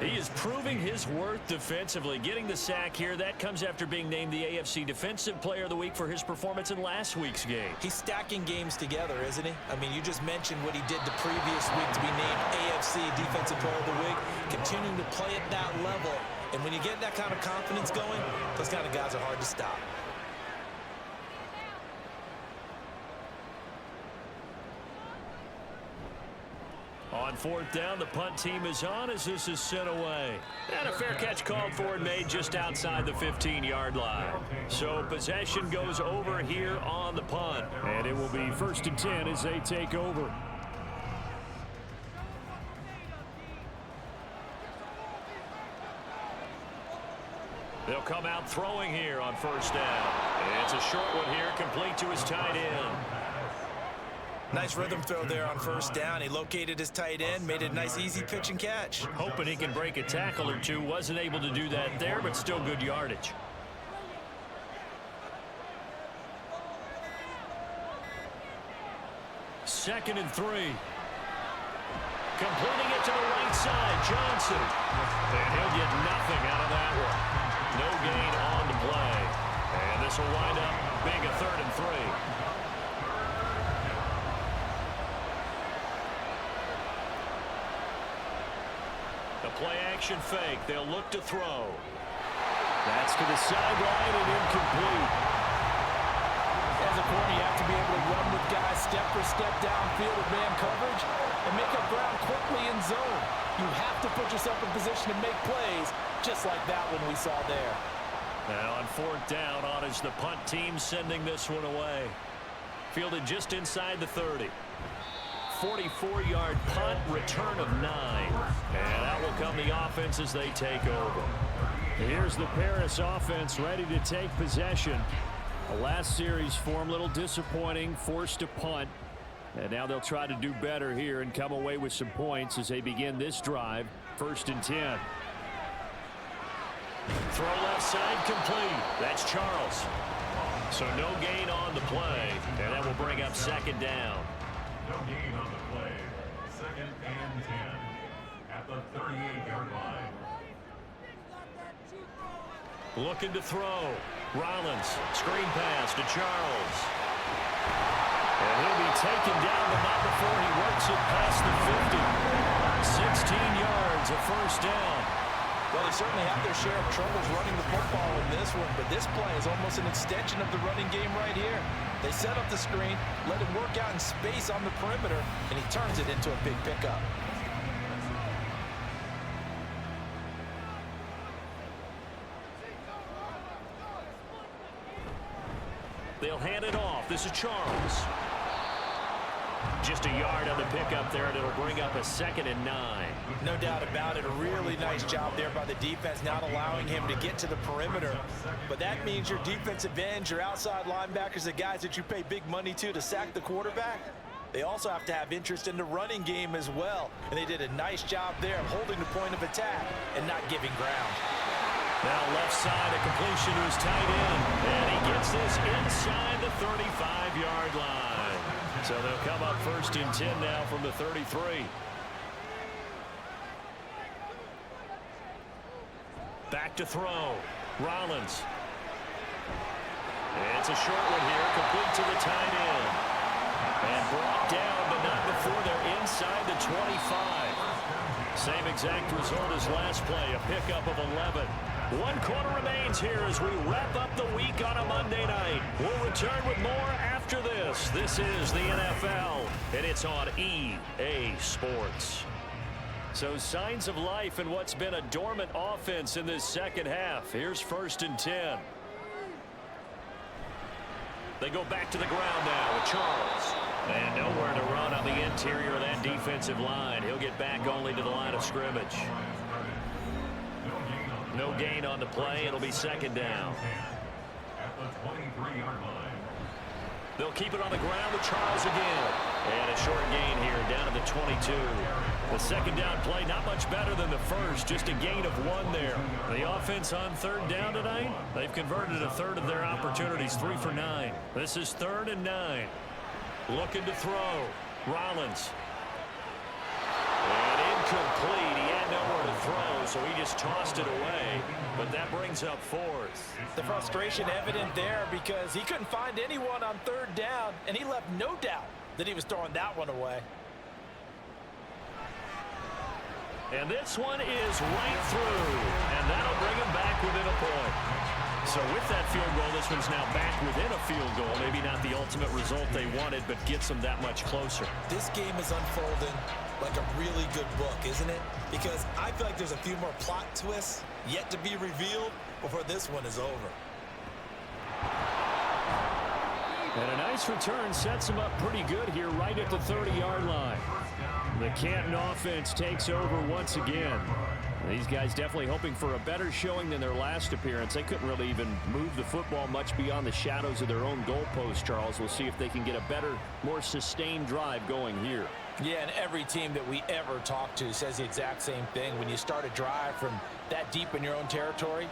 Speaker 2: He is proving his worth defensively. Getting the sack here, that comes after being named the AFC Defensive Player of the Week for his performance in last week's game.
Speaker 6: He's stacking games together, isn't he? I mean, you just mentioned what he did the previous week to be named AFC Defensive Player of the Week, continuing to play at that level. And when you get that kind of confidence going, those kind of guys are hard to stop.
Speaker 2: On fourth down, the punt team is on as this is sent away. And a fair catch called for and made just outside the 15-yard line. So possession goes over here on the punt.
Speaker 8: And it will be 1st and 10 as they take over.
Speaker 2: They'll come out throwing here on first down. It's a short one here, complete to his tight end.
Speaker 6: Nice rhythm throw there on first down. He located his tight end, made it a nice easy pitch and catch.
Speaker 2: Hoping he can break a tackle or two. Wasn't able to do that there, but still good yardage. Second and 3. Completing it to the right side, Johnson. And he'll get nothing out of that one. No gain on the play. And this will wind up being a 3rd and 3. The play-action fake. They'll look to throw.
Speaker 8: That's to the sideline and incomplete.
Speaker 5: As a corner, you have to be able to run with guys step for step downfield with man coverage and make up ground quickly in zone. You have to put yourself in position to make plays, just like that one we saw there.
Speaker 2: Now on fourth down, on is the punt team sending this one away. Fielded just inside the 30. 44-yard punt, return of 9. And out will come the offense as they take over.
Speaker 8: Here's the Paris offense ready to take possession. The last series for them a little disappointing, forced to punt. And now they'll try to do better here and come away with some points as they begin this drive. 1st and 10.
Speaker 2: Throw left side complete. That's Charles. So no gain on the play, and that will bring up 2nd down.
Speaker 4: No gain on the play. 2nd and 10 at the 38-yard line.
Speaker 2: Looking to throw. Rollins, screen pass to Charles. And he'll be taken down, but not before he works it past the 50. 16 yards, a 1st down.
Speaker 6: Well, they certainly have their share of troubles running the football in this one, but this play is almost an extension of the running game right here. They set up the screen, let him work out in space on the perimeter, and he turns it into a big pickup.
Speaker 2: They'll hand it off. This is Charles. Just a yard on the pickup there, and it'll bring up a 2nd and 9.
Speaker 6: No doubt about it. A really nice job there by the defense, not allowing him to get to the perimeter. But that means your defensive ends, your outside linebackers, the guys that you pay big money to sack the quarterback, they also have to have interest in the running game as well. And they did a nice job there of holding the point of attack and not giving ground.
Speaker 2: Now left side, a completion to his tight end. And he gets this inside the 35-yard line. So they'll come up 1st and 10 now from the 33. Back to throw. Rollins. It's a short one here, complete to the tight end. And brought down, but not before they're inside the 25. Same exact result as last play, a pickup of 11. 1 quarter remains here as we wrap up the week on a Monday night. We'll return with more after this. This is the NFL, and it's on EA Sports. So signs of life in what's been a dormant offense in this second half. Here's 1st and 10. They go back to the ground now with Charles. And nowhere to run on the interior of that defensive line. He'll get back only to the line of scrimmage. No gain on the play. It'll be 2nd down.
Speaker 4: At the 23-yard line.
Speaker 2: They'll keep it on the ground with Charles again. And a short gain here down to the 22. The second down play, not much better than the first, just a gain of 1 there. The offense on third down tonight, they've converted a third of their opportunities, 3 for 9. This is 3rd and 9. Looking to throw. Rollins. And incomplete. He had nowhere to throw, so he just tossed it away. But that brings up 4th.
Speaker 5: The frustration evident there because he couldn't find anyone on third down, and he left no doubt that he was throwing that one away.
Speaker 2: And this one is right through, and that'll bring him back within a point. So with that field goal, this one's now back within a field goal. Maybe not the ultimate result they wanted, but gets them that much closer.
Speaker 6: This game is unfolding like a really good book, isn't it? Because I feel like there's a few more plot twists yet to be revealed before this one is over.
Speaker 8: And a nice return sets him up pretty good here right at the 30-yard line. The Canton offense takes over once again. These guys definitely hoping for a better showing than their last appearance. They couldn't really even move the football much beyond the shadows of their own goalpost, Charles. We'll see if they can get a better, more sustained drive going here.
Speaker 5: Yeah, and every team that we ever talk to says the exact same thing. When you start a drive from that deep in your own territory,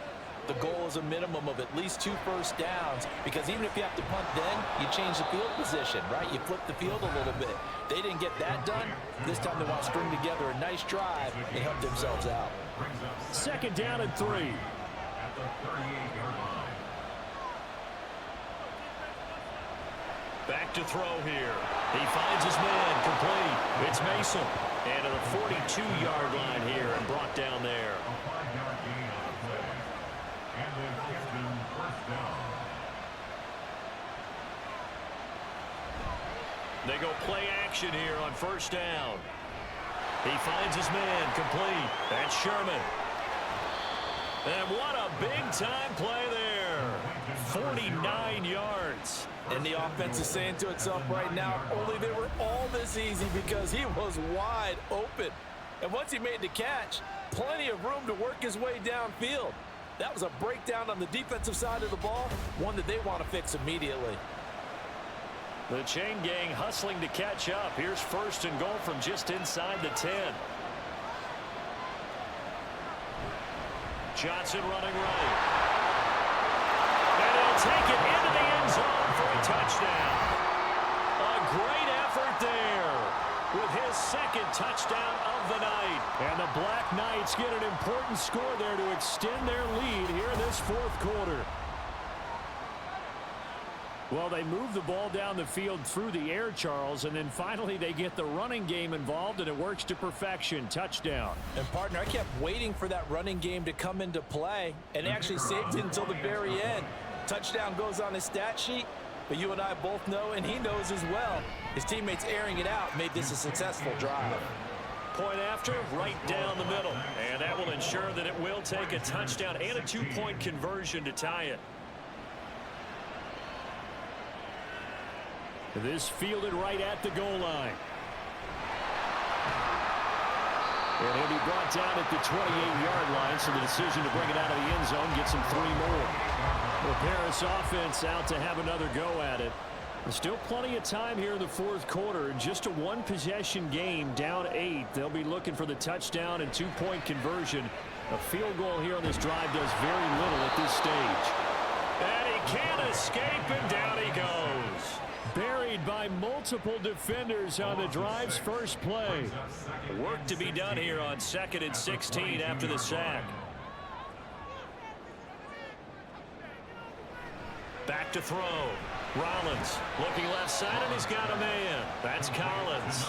Speaker 5: the goal is a minimum of at least 2 first downs, because even if you have to punt then, you change the field position, right? You flip the field a little bit. They didn't get that done. This time they want to string together a nice drive and help themselves out.
Speaker 8: 2nd down and 3.
Speaker 4: At the 38-yard line.
Speaker 2: Back to throw here. He finds his man complete. It's Mason. And to the 42-yard line here and brought down there.
Speaker 4: A 5-yard gain on the play. And then Canton first down.
Speaker 2: They go play action here on first down. He finds his man complete. That's Sherman. And what a big-time play there. 49 yards.
Speaker 5: And the offense is saying to itself right now, only they were all this easy because he was wide open. And once he made the catch, plenty of room to work his way downfield. That was a breakdown on the defensive side of the ball, one that they want to fix immediately.
Speaker 2: The chain gang hustling to catch up. Here's 1st and goal from just inside the 10. Johnson running right. And he'll take it into the end zone for a touchdown. A great effort there with his 2nd touchdown of the night. And the Black Knights get an important score there to extend their lead here in this 4th quarter. Well, they move the ball down the field through the air, Charles, and then finally they get the running game involved, and it works to perfection. Touchdown.
Speaker 5: And, partner, I kept waiting for that running game to come into play, and actually saved it until the very end. Touchdown goes on his stat sheet, but you and I both know, and he knows as well, his teammates airing it out made this a successful drive.
Speaker 2: Point after, right down the middle. And that will ensure that it will take a touchdown and a 2-point conversion to tie it.
Speaker 8: This fielded right at the goal line. And he'll be brought down at the 28-yard line, so the decision to bring it out of the end zone gets him 3 more. The Paris offense out to have another go at it. There's still plenty of time here in the 4th quarter. Just a 1-possession game, down 8. They'll be looking for the touchdown and 2-point conversion. A field goal here on this drive does very little at this stage.
Speaker 2: And he can't escape, and down he goes.
Speaker 8: Buried by multiple defenders on the drive's first play.
Speaker 2: Work to be done here on 2nd and 16 after the sack. Back to throw. Rollins looking left side, and he's got a man. That's Collins.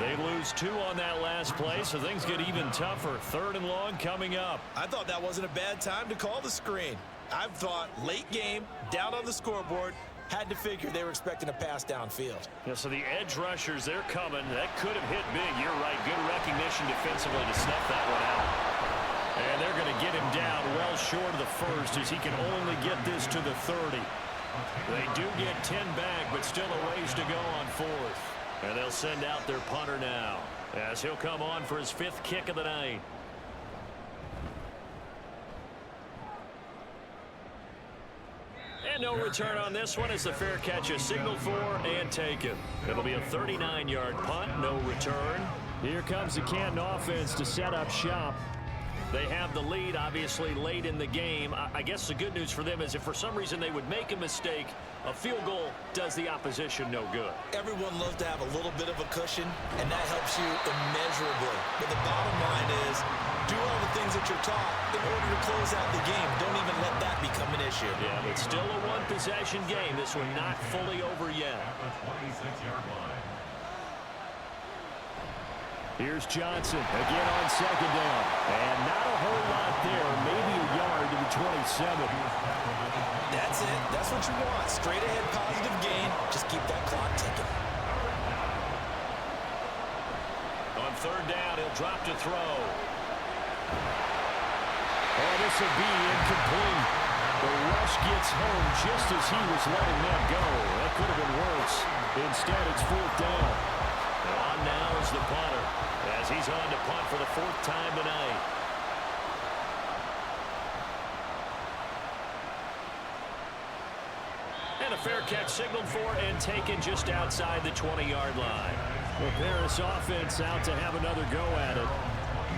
Speaker 2: They lose 2 on that last play, so things get even tougher. 3rd and long coming up.
Speaker 6: I thought that wasn't a bad time to call the screen. I've thought late game, down on the scoreboard, had to figure they were expecting a pass downfield.
Speaker 2: Yeah, so the edge rushers, they're coming. That could have hit big. You're right. Good recognition defensively to snuff that one out. And they're going to get him down well short of the 1st as he can only get this to the 30. They do get 10 back, but still a ways to go on 4th. And they'll send out their punter now as he'll come on for his 5th kick of the night. And no return on this one as the fair catch is signaled for and taken. It'll be a 39-yard punt, no return.
Speaker 8: Here comes the Canton offense to set up shop.
Speaker 2: They have the lead, obviously, late in the game. I guess the good news for them is if for some reason they would make a mistake, a field goal does the opposition no good.
Speaker 6: Everyone loves to have a little bit of a cushion, and that helps you immeasurably. But the bottom line is, do all the things that you're taught in order to close out the game. Don't even let that become an issue.
Speaker 2: Yeah, but still a one-possession game. This one not fully over yet.
Speaker 4: At the 26-yard line.
Speaker 8: Here's Johnson again on second down. And not a whole lot there. Maybe a yard to the 27.
Speaker 6: That's it. That's what you want. Straight ahead positive gain. Just keep that clock ticking.
Speaker 2: On third down, he'll drop to throw.
Speaker 8: Oh, this will be incomplete. The rush gets home just as he was letting that go. That could have been worse. Instead, it's fourth down.
Speaker 2: On now is the punter as he's on to punt for the fourth time tonight. And a fair catch signaled for and taken just outside the 20-yard line.
Speaker 8: Well, Paris offense out to have another go at it.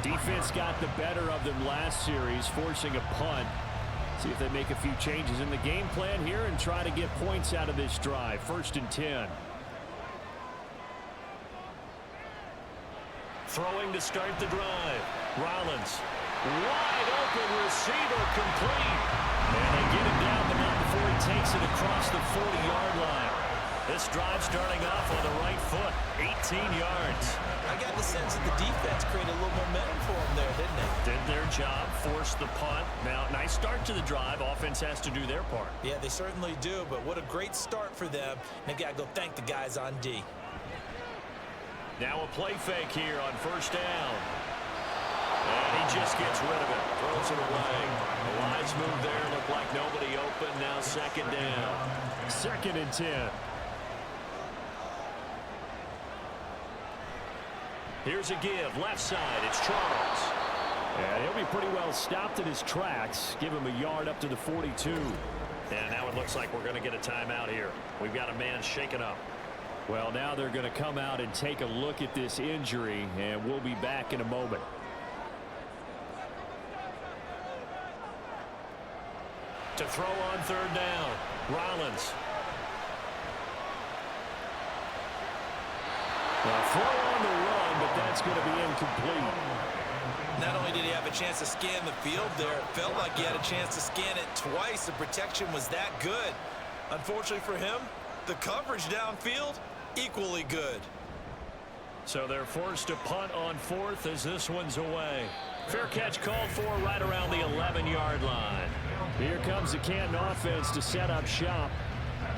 Speaker 8: Defense got the better of them last series, forcing a punt. See if they make a few changes in the game plan here and try to get points out of this drive. 1st and 10.
Speaker 2: Throwing to start the drive. Rollins. Wide open receiver complete. And they get him down, but not before he takes it across the 40-yard line. This drive starting off on the right foot. 18 yards.
Speaker 6: I got the sense that the defense created a little momentum for them there, didn't they?
Speaker 2: Did their job, forced the punt. Now, nice start to the drive. Offense has to do their part.
Speaker 6: Yeah, they certainly do, but what a great start for them. They got to go thank the guys on D.
Speaker 2: Now a play fake here on first down. And he just gets rid of it. Throws it away. A wise move there. Looked like nobody open. Now second down.
Speaker 8: 2nd and 10.
Speaker 2: Here's a give. Left side. It's Charles.
Speaker 8: Yeah, he'll be pretty well stopped in his tracks. Give him a yard up to the 42.
Speaker 2: And now it looks like we're going to get a timeout here. We've got a man shaken up.
Speaker 8: Well, now they're going to come out and take a look at this injury, and we'll be back in a moment.
Speaker 2: To throw on third down. Rollins.
Speaker 8: Well, throw on the run, but that's going to be incomplete.
Speaker 6: Not only did he have a chance to scan the field there, it felt like he had a chance to scan it twice. The protection was that good. Unfortunately for him, the coverage downfield, equally good.
Speaker 2: So they're forced to punt on fourth as this one's away. Fair catch called for right around the 11-yard line.
Speaker 8: Here comes the Canton offense to set up shop.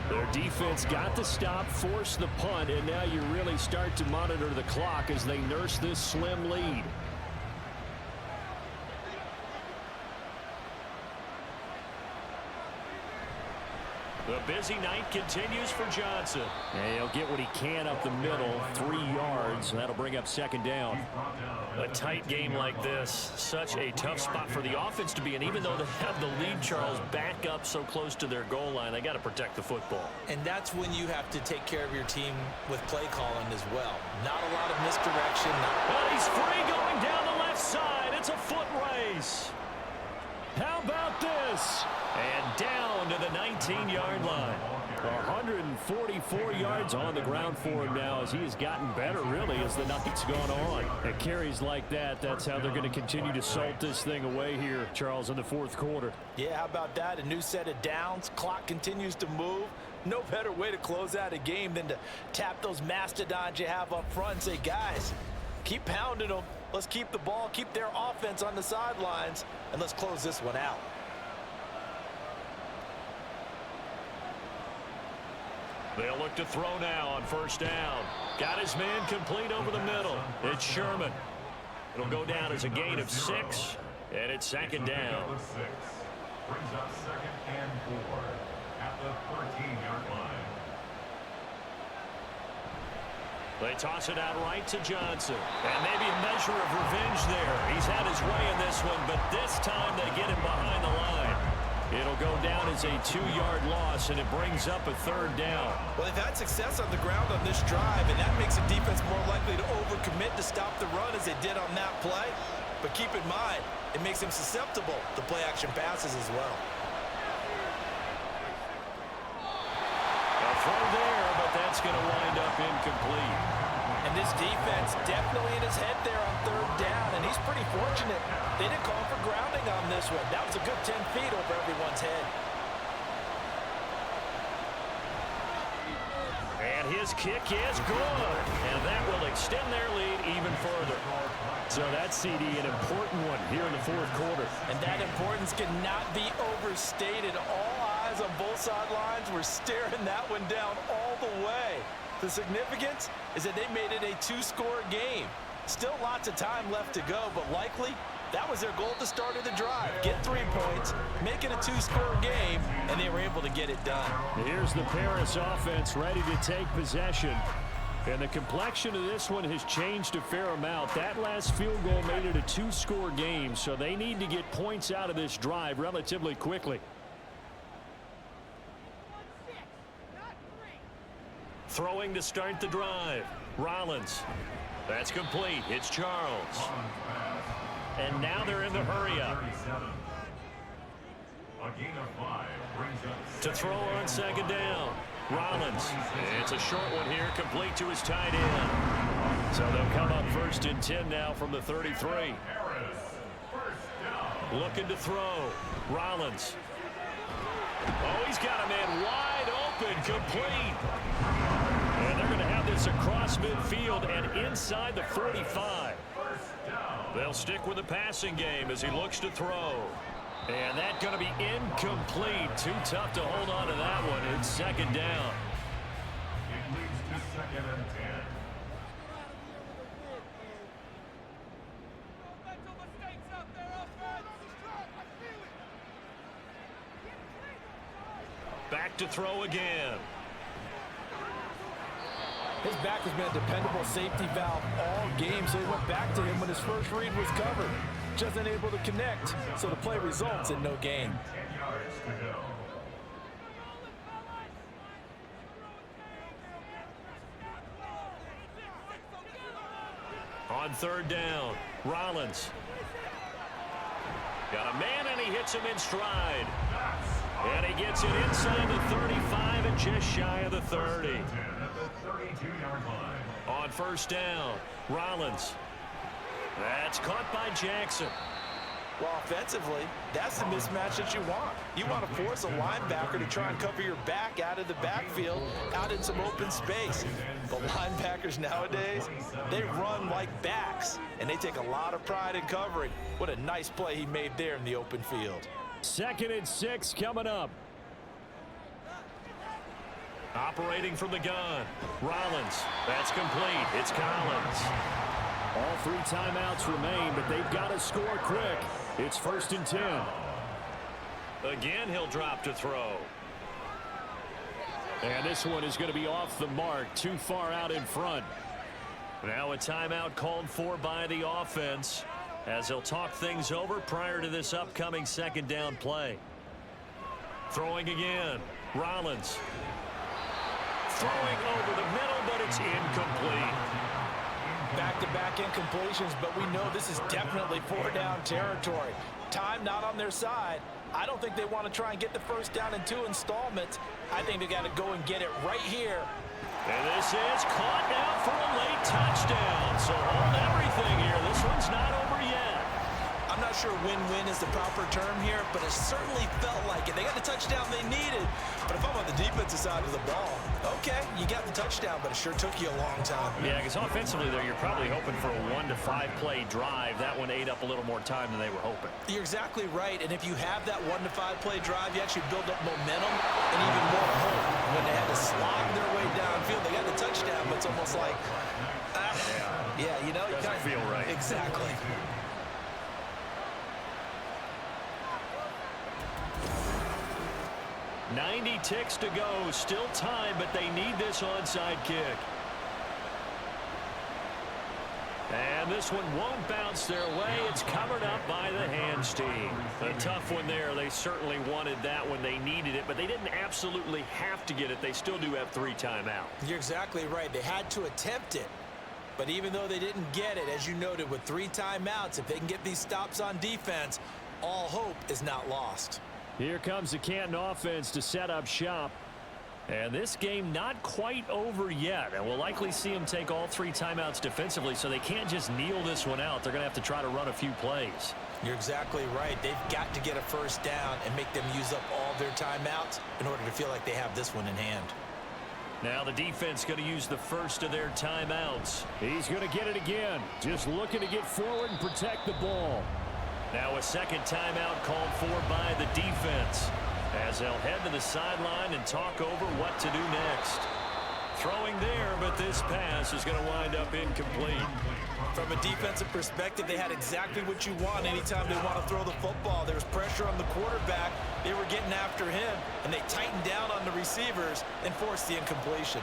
Speaker 8: Their defense got the stop, forced the punt, and now you really start to monitor the clock as they nurse this slim lead.
Speaker 2: The busy night continues for Johnson.
Speaker 8: And he'll get what he can up the middle, 3 yards. That'll bring up second down.
Speaker 2: A tight game like this, such a tough spot for the offense to be in. Even though they have the lead, Charles, back up so close to their goal line, they got to protect the football.
Speaker 6: And that's when you have to take care of your team with play calling as well. Not a lot of misdirection.
Speaker 2: Well, he's free going down the left side. It's a foot race. How about this? And down to the 19-yard line.
Speaker 8: 144 yards on the ground for him now as he has gotten better, really, as the night's gone on. At carries like that, that's how they're going to continue to salt this thing away here, Charles, in the fourth quarter.
Speaker 6: Yeah, how about that? A new set of downs. Clock continues to move. No better way to close out a game than to tap those mastodons you have up front and say, guys, keep pounding them. Let's keep the ball, keep their offense on the sidelines, and let's close this one out.
Speaker 2: They'll look to throw now on first down. Got his man complete over the middle. It's Sherman. It'll go down as a gain of 6, and it's second down.
Speaker 4: Brings up 2nd and 4 at the 13-yard line.
Speaker 2: They toss it out right to Johnson. And maybe a measure of revenge there. He's had his way in this one, but this time they get him behind the line.
Speaker 8: It'll go down as a 2-yard loss, and it brings up a 3rd down.
Speaker 5: Well, they've had success on the ground on this drive, and that makes the defense more likely to overcommit to stop the run as they did on that play. But keep in mind, it makes them susceptible to play-action passes as well.
Speaker 8: A throw there, but that's going to wind up incomplete.
Speaker 5: And this defense definitely in his head there on 3rd down, and he's pretty fortunate. They didn't call for grounding on this one. That was a good 10 feet over everyone's head.
Speaker 2: And his kick is good. And that will extend their lead even further.
Speaker 8: So that's, CD, an important one here in the 4th quarter.
Speaker 5: And that importance cannot be overstated. All eyes on both sidelines were staring that one down all the way. The significance is that they made it a 2-score game. Still lots of time left to go, but likely that was their goal at the start of the drive. Get 3 points, make it a 2-score game, and they were able to get it done.
Speaker 8: Here's the Paris offense ready to take possession. And the complexion of this one has changed a fair amount. That last field goal made it a 2-score game, so they need to get points out of this drive relatively quickly.
Speaker 2: Throwing to start the drive. Rollins. That's complete. It's Charles. And now they're in the hurry-up. To throw on 2nd down. Rollins. It's a short one here, complete to his tight end. So they'll come up 1st and 10 now from the 33. Looking to throw. Rollins. Oh, he's got a man wide open, complete. And they're going to have this across midfield and inside the 45. They'll stick with the passing game as he looks to throw. And that's going to be incomplete. Too tough to hold on to that one. It's 2nd down.
Speaker 4: It leads to 2nd and 10.
Speaker 2: Back to throw again.
Speaker 5: His back has been a dependable safety valve all game, so he went back to him when his first read was covered. Just unable to connect, so the play results in no gain.
Speaker 4: 10 yards to go.
Speaker 2: On 3rd down, Rollins. Got a man, and he hits him in stride. And he gets it inside the 35 and just shy of the 30.
Speaker 4: At the 32-yard line.
Speaker 2: On 1st down, Rollins. That's caught by Jackson.
Speaker 5: Well, offensively, that's the mismatch that you want. You want to force a linebacker to try and cover your back out of the backfield, out in some open space. But linebackers nowadays, they run like backs, and they take a lot of pride in covering. What a nice play he made there in the open field.
Speaker 8: 2nd and 6 coming up.
Speaker 2: Operating from the gun, Rollins. That's complete. It's Collins.
Speaker 8: All 3 timeouts remain, but they've got to score quick. It's 1st and 10.
Speaker 2: Again, he'll drop to throw.
Speaker 8: And this one is going to be off the mark, too far out in front.
Speaker 2: Now a timeout called for by the offense as they'll talk things over prior to this upcoming 2nd down play. Throwing again, Rollins. Throwing over the middle, but it's incomplete.
Speaker 5: Back-to-back incompletions, but we know this is definitely 4-down territory. Time not on their side. I don't think they want to try and get the 1st down in 2 installments. I think they got to go and get it right here.
Speaker 2: And this is caught now for a late touchdown. So hold everything here. This one's not over yet.
Speaker 5: I'm not sure win-win is the proper term here, but it certainly felt like it. They got the touchdown they needed. But if I'm on the defensive side of the ball, okay, you got the touchdown, but it sure took you a long time.
Speaker 2: Yeah, because offensively there, you're probably hoping for a 1 to 5 play drive. That one ate up a little more time than they were hoping.
Speaker 5: You're exactly right, and if you have that 1 to 5 play drive, you actually build up momentum and even more hope. When they had to slog their way downfield, they got the touchdown, but it's almost like, yeah, you know,
Speaker 2: doesn't feel right.
Speaker 5: Exactly.
Speaker 2: .90 ticks to go. Still time, but they need this onside kick. And this one won't bounce their way. It's covered up by the hands team. A tough one there. They certainly wanted that when they needed it, but they didn't absolutely have to get it. They still do have 3 timeouts.
Speaker 6: You're exactly right. They had to attempt it. But even though they didn't get it, as you noted, with 3 timeouts, if they can get these stops on defense, all hope is not lost.
Speaker 8: Here comes the Canton offense to set up shop. And this game not quite over yet. And we'll likely see them take all 3 timeouts defensively, so they can't just kneel this one out. They're going to have to try to run a few plays.
Speaker 6: You're exactly right. They've got to get a first down and make them use up all their timeouts in order to feel like they have this one in hand.
Speaker 2: Now the defense going to use the first of their timeouts.
Speaker 8: He's going to get it again. Just looking to get forward and protect the ball.
Speaker 2: Now a second timeout called for by the defense, as they'll head to the sideline and talk over what to do next. Throwing there, but this pass is going to wind up incomplete.
Speaker 6: From a defensive perspective, they had exactly what you want anytime they want to throw the football. There was pressure on the quarterback. They were getting after him, and they tightened down on the receivers and forced the incompletion.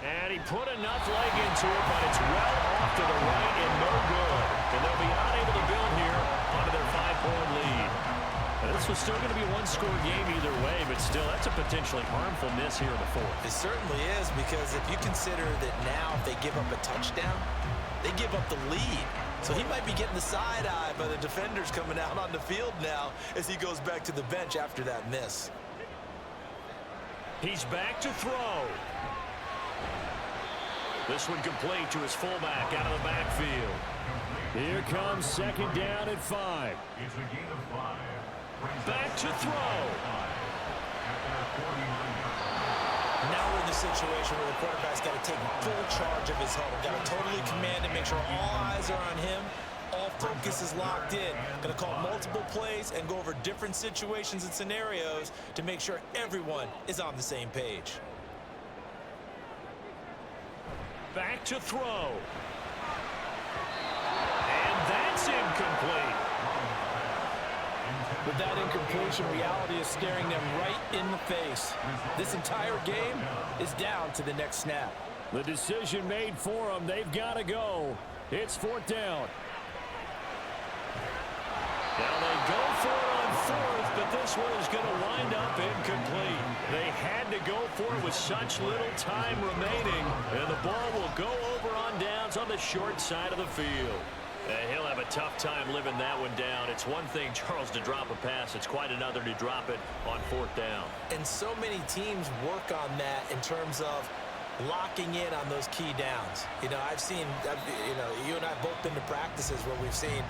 Speaker 2: And he put enough leg into it, but it's well off to the right and no good. And they'll be unable to build here onto their 5-point lead. And this was still going to be a one-score game either way, but still, that's a potentially harmful miss here in the 4th.
Speaker 6: It certainly is, because if you consider that now if they give up a touchdown, they give up the lead. So he might be getting the side-eye by the defenders coming out on the field now as he goes back to the bench after that miss.
Speaker 2: He's back to throw. This one complete to his fullback out of the backfield.
Speaker 8: Here comes second down at 5.
Speaker 4: It's a gain of 5.
Speaker 2: Back to throw.
Speaker 6: Now we're in the situation where the quarterback's got to take full charge of his huddle. Got to totally command it, make sure all eyes are on him. All focus is locked in. Going to call multiple plays and go over different situations and scenarios to make sure everyone is on the same page.
Speaker 2: Back to throw. And that's incomplete.
Speaker 5: With that incompletion, reality is staring them right in the face. This entire game is down to the next snap.
Speaker 8: The decision made for them. They've got to go. It's 4th down.
Speaker 2: Now they go for it on 4th, but this one is going to wind up incomplete. They had to go for it with such little time remaining, and the ball will go over on downs on the short side of the field. He'll have a tough time living that one down. It's one thing, Charles, to drop a pass. It's quite another to drop it on 4th down.
Speaker 6: And so many teams work on that in terms of locking in on those key downs. You know, you and I have both been to practices where we've seen,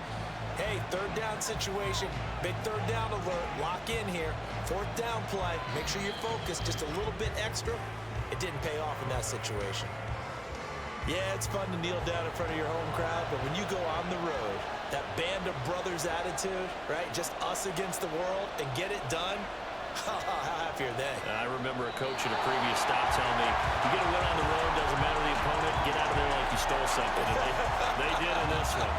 Speaker 6: hey, 3rd down situation, big 3rd down alert, lock in here. 4th down play, make sure you're focused just a little bit extra. It didn't pay off in that situation. Yeah, it's fun to kneel down in front of your home crowd, but when you go on the road, that band of brothers attitude, right, just us against the world, and get it done, how happy are they?
Speaker 2: I remember a coach at a previous stop telling me, you get a win on the road, doesn't matter the opponent, get out of there like you stole something. And they did in this one.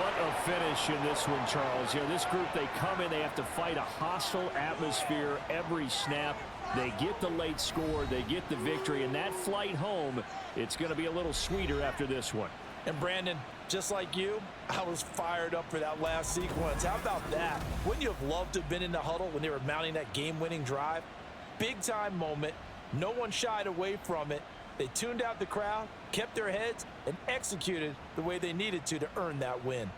Speaker 8: What a finish in this one, Charles. You know, this group, they come in, they have to fight a hostile atmosphere every snap. They get the late score, they get the victory, and that flight home, it's going to be a little sweeter after this one.
Speaker 5: And Brandon, just like you, I was fired up for that last sequence. How about that? Wouldn't you have loved to have been in the huddle when they were mounting that game-winning drive? Big-time moment. No one shied away from it. They tuned out the crowd, kept their heads, and executed the way they needed to earn that win.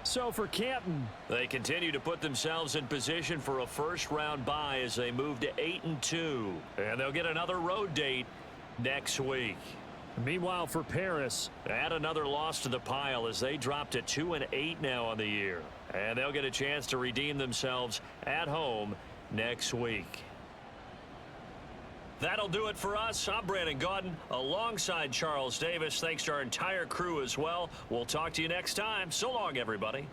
Speaker 8: So for Canton,
Speaker 2: they continue to put themselves in position for a first-round bye as they move to 8-2. And they'll get another road date next week.
Speaker 8: Meanwhile, for Paris,
Speaker 2: add another loss to the pile as they drop to 2-8 now on the year. And they'll get a chance to redeem themselves at home next week. That'll do it for us. I'm Brandon Gaudin alongside Charles Davis. Thanks to our entire crew as well. We'll talk to you next time. So long, everybody.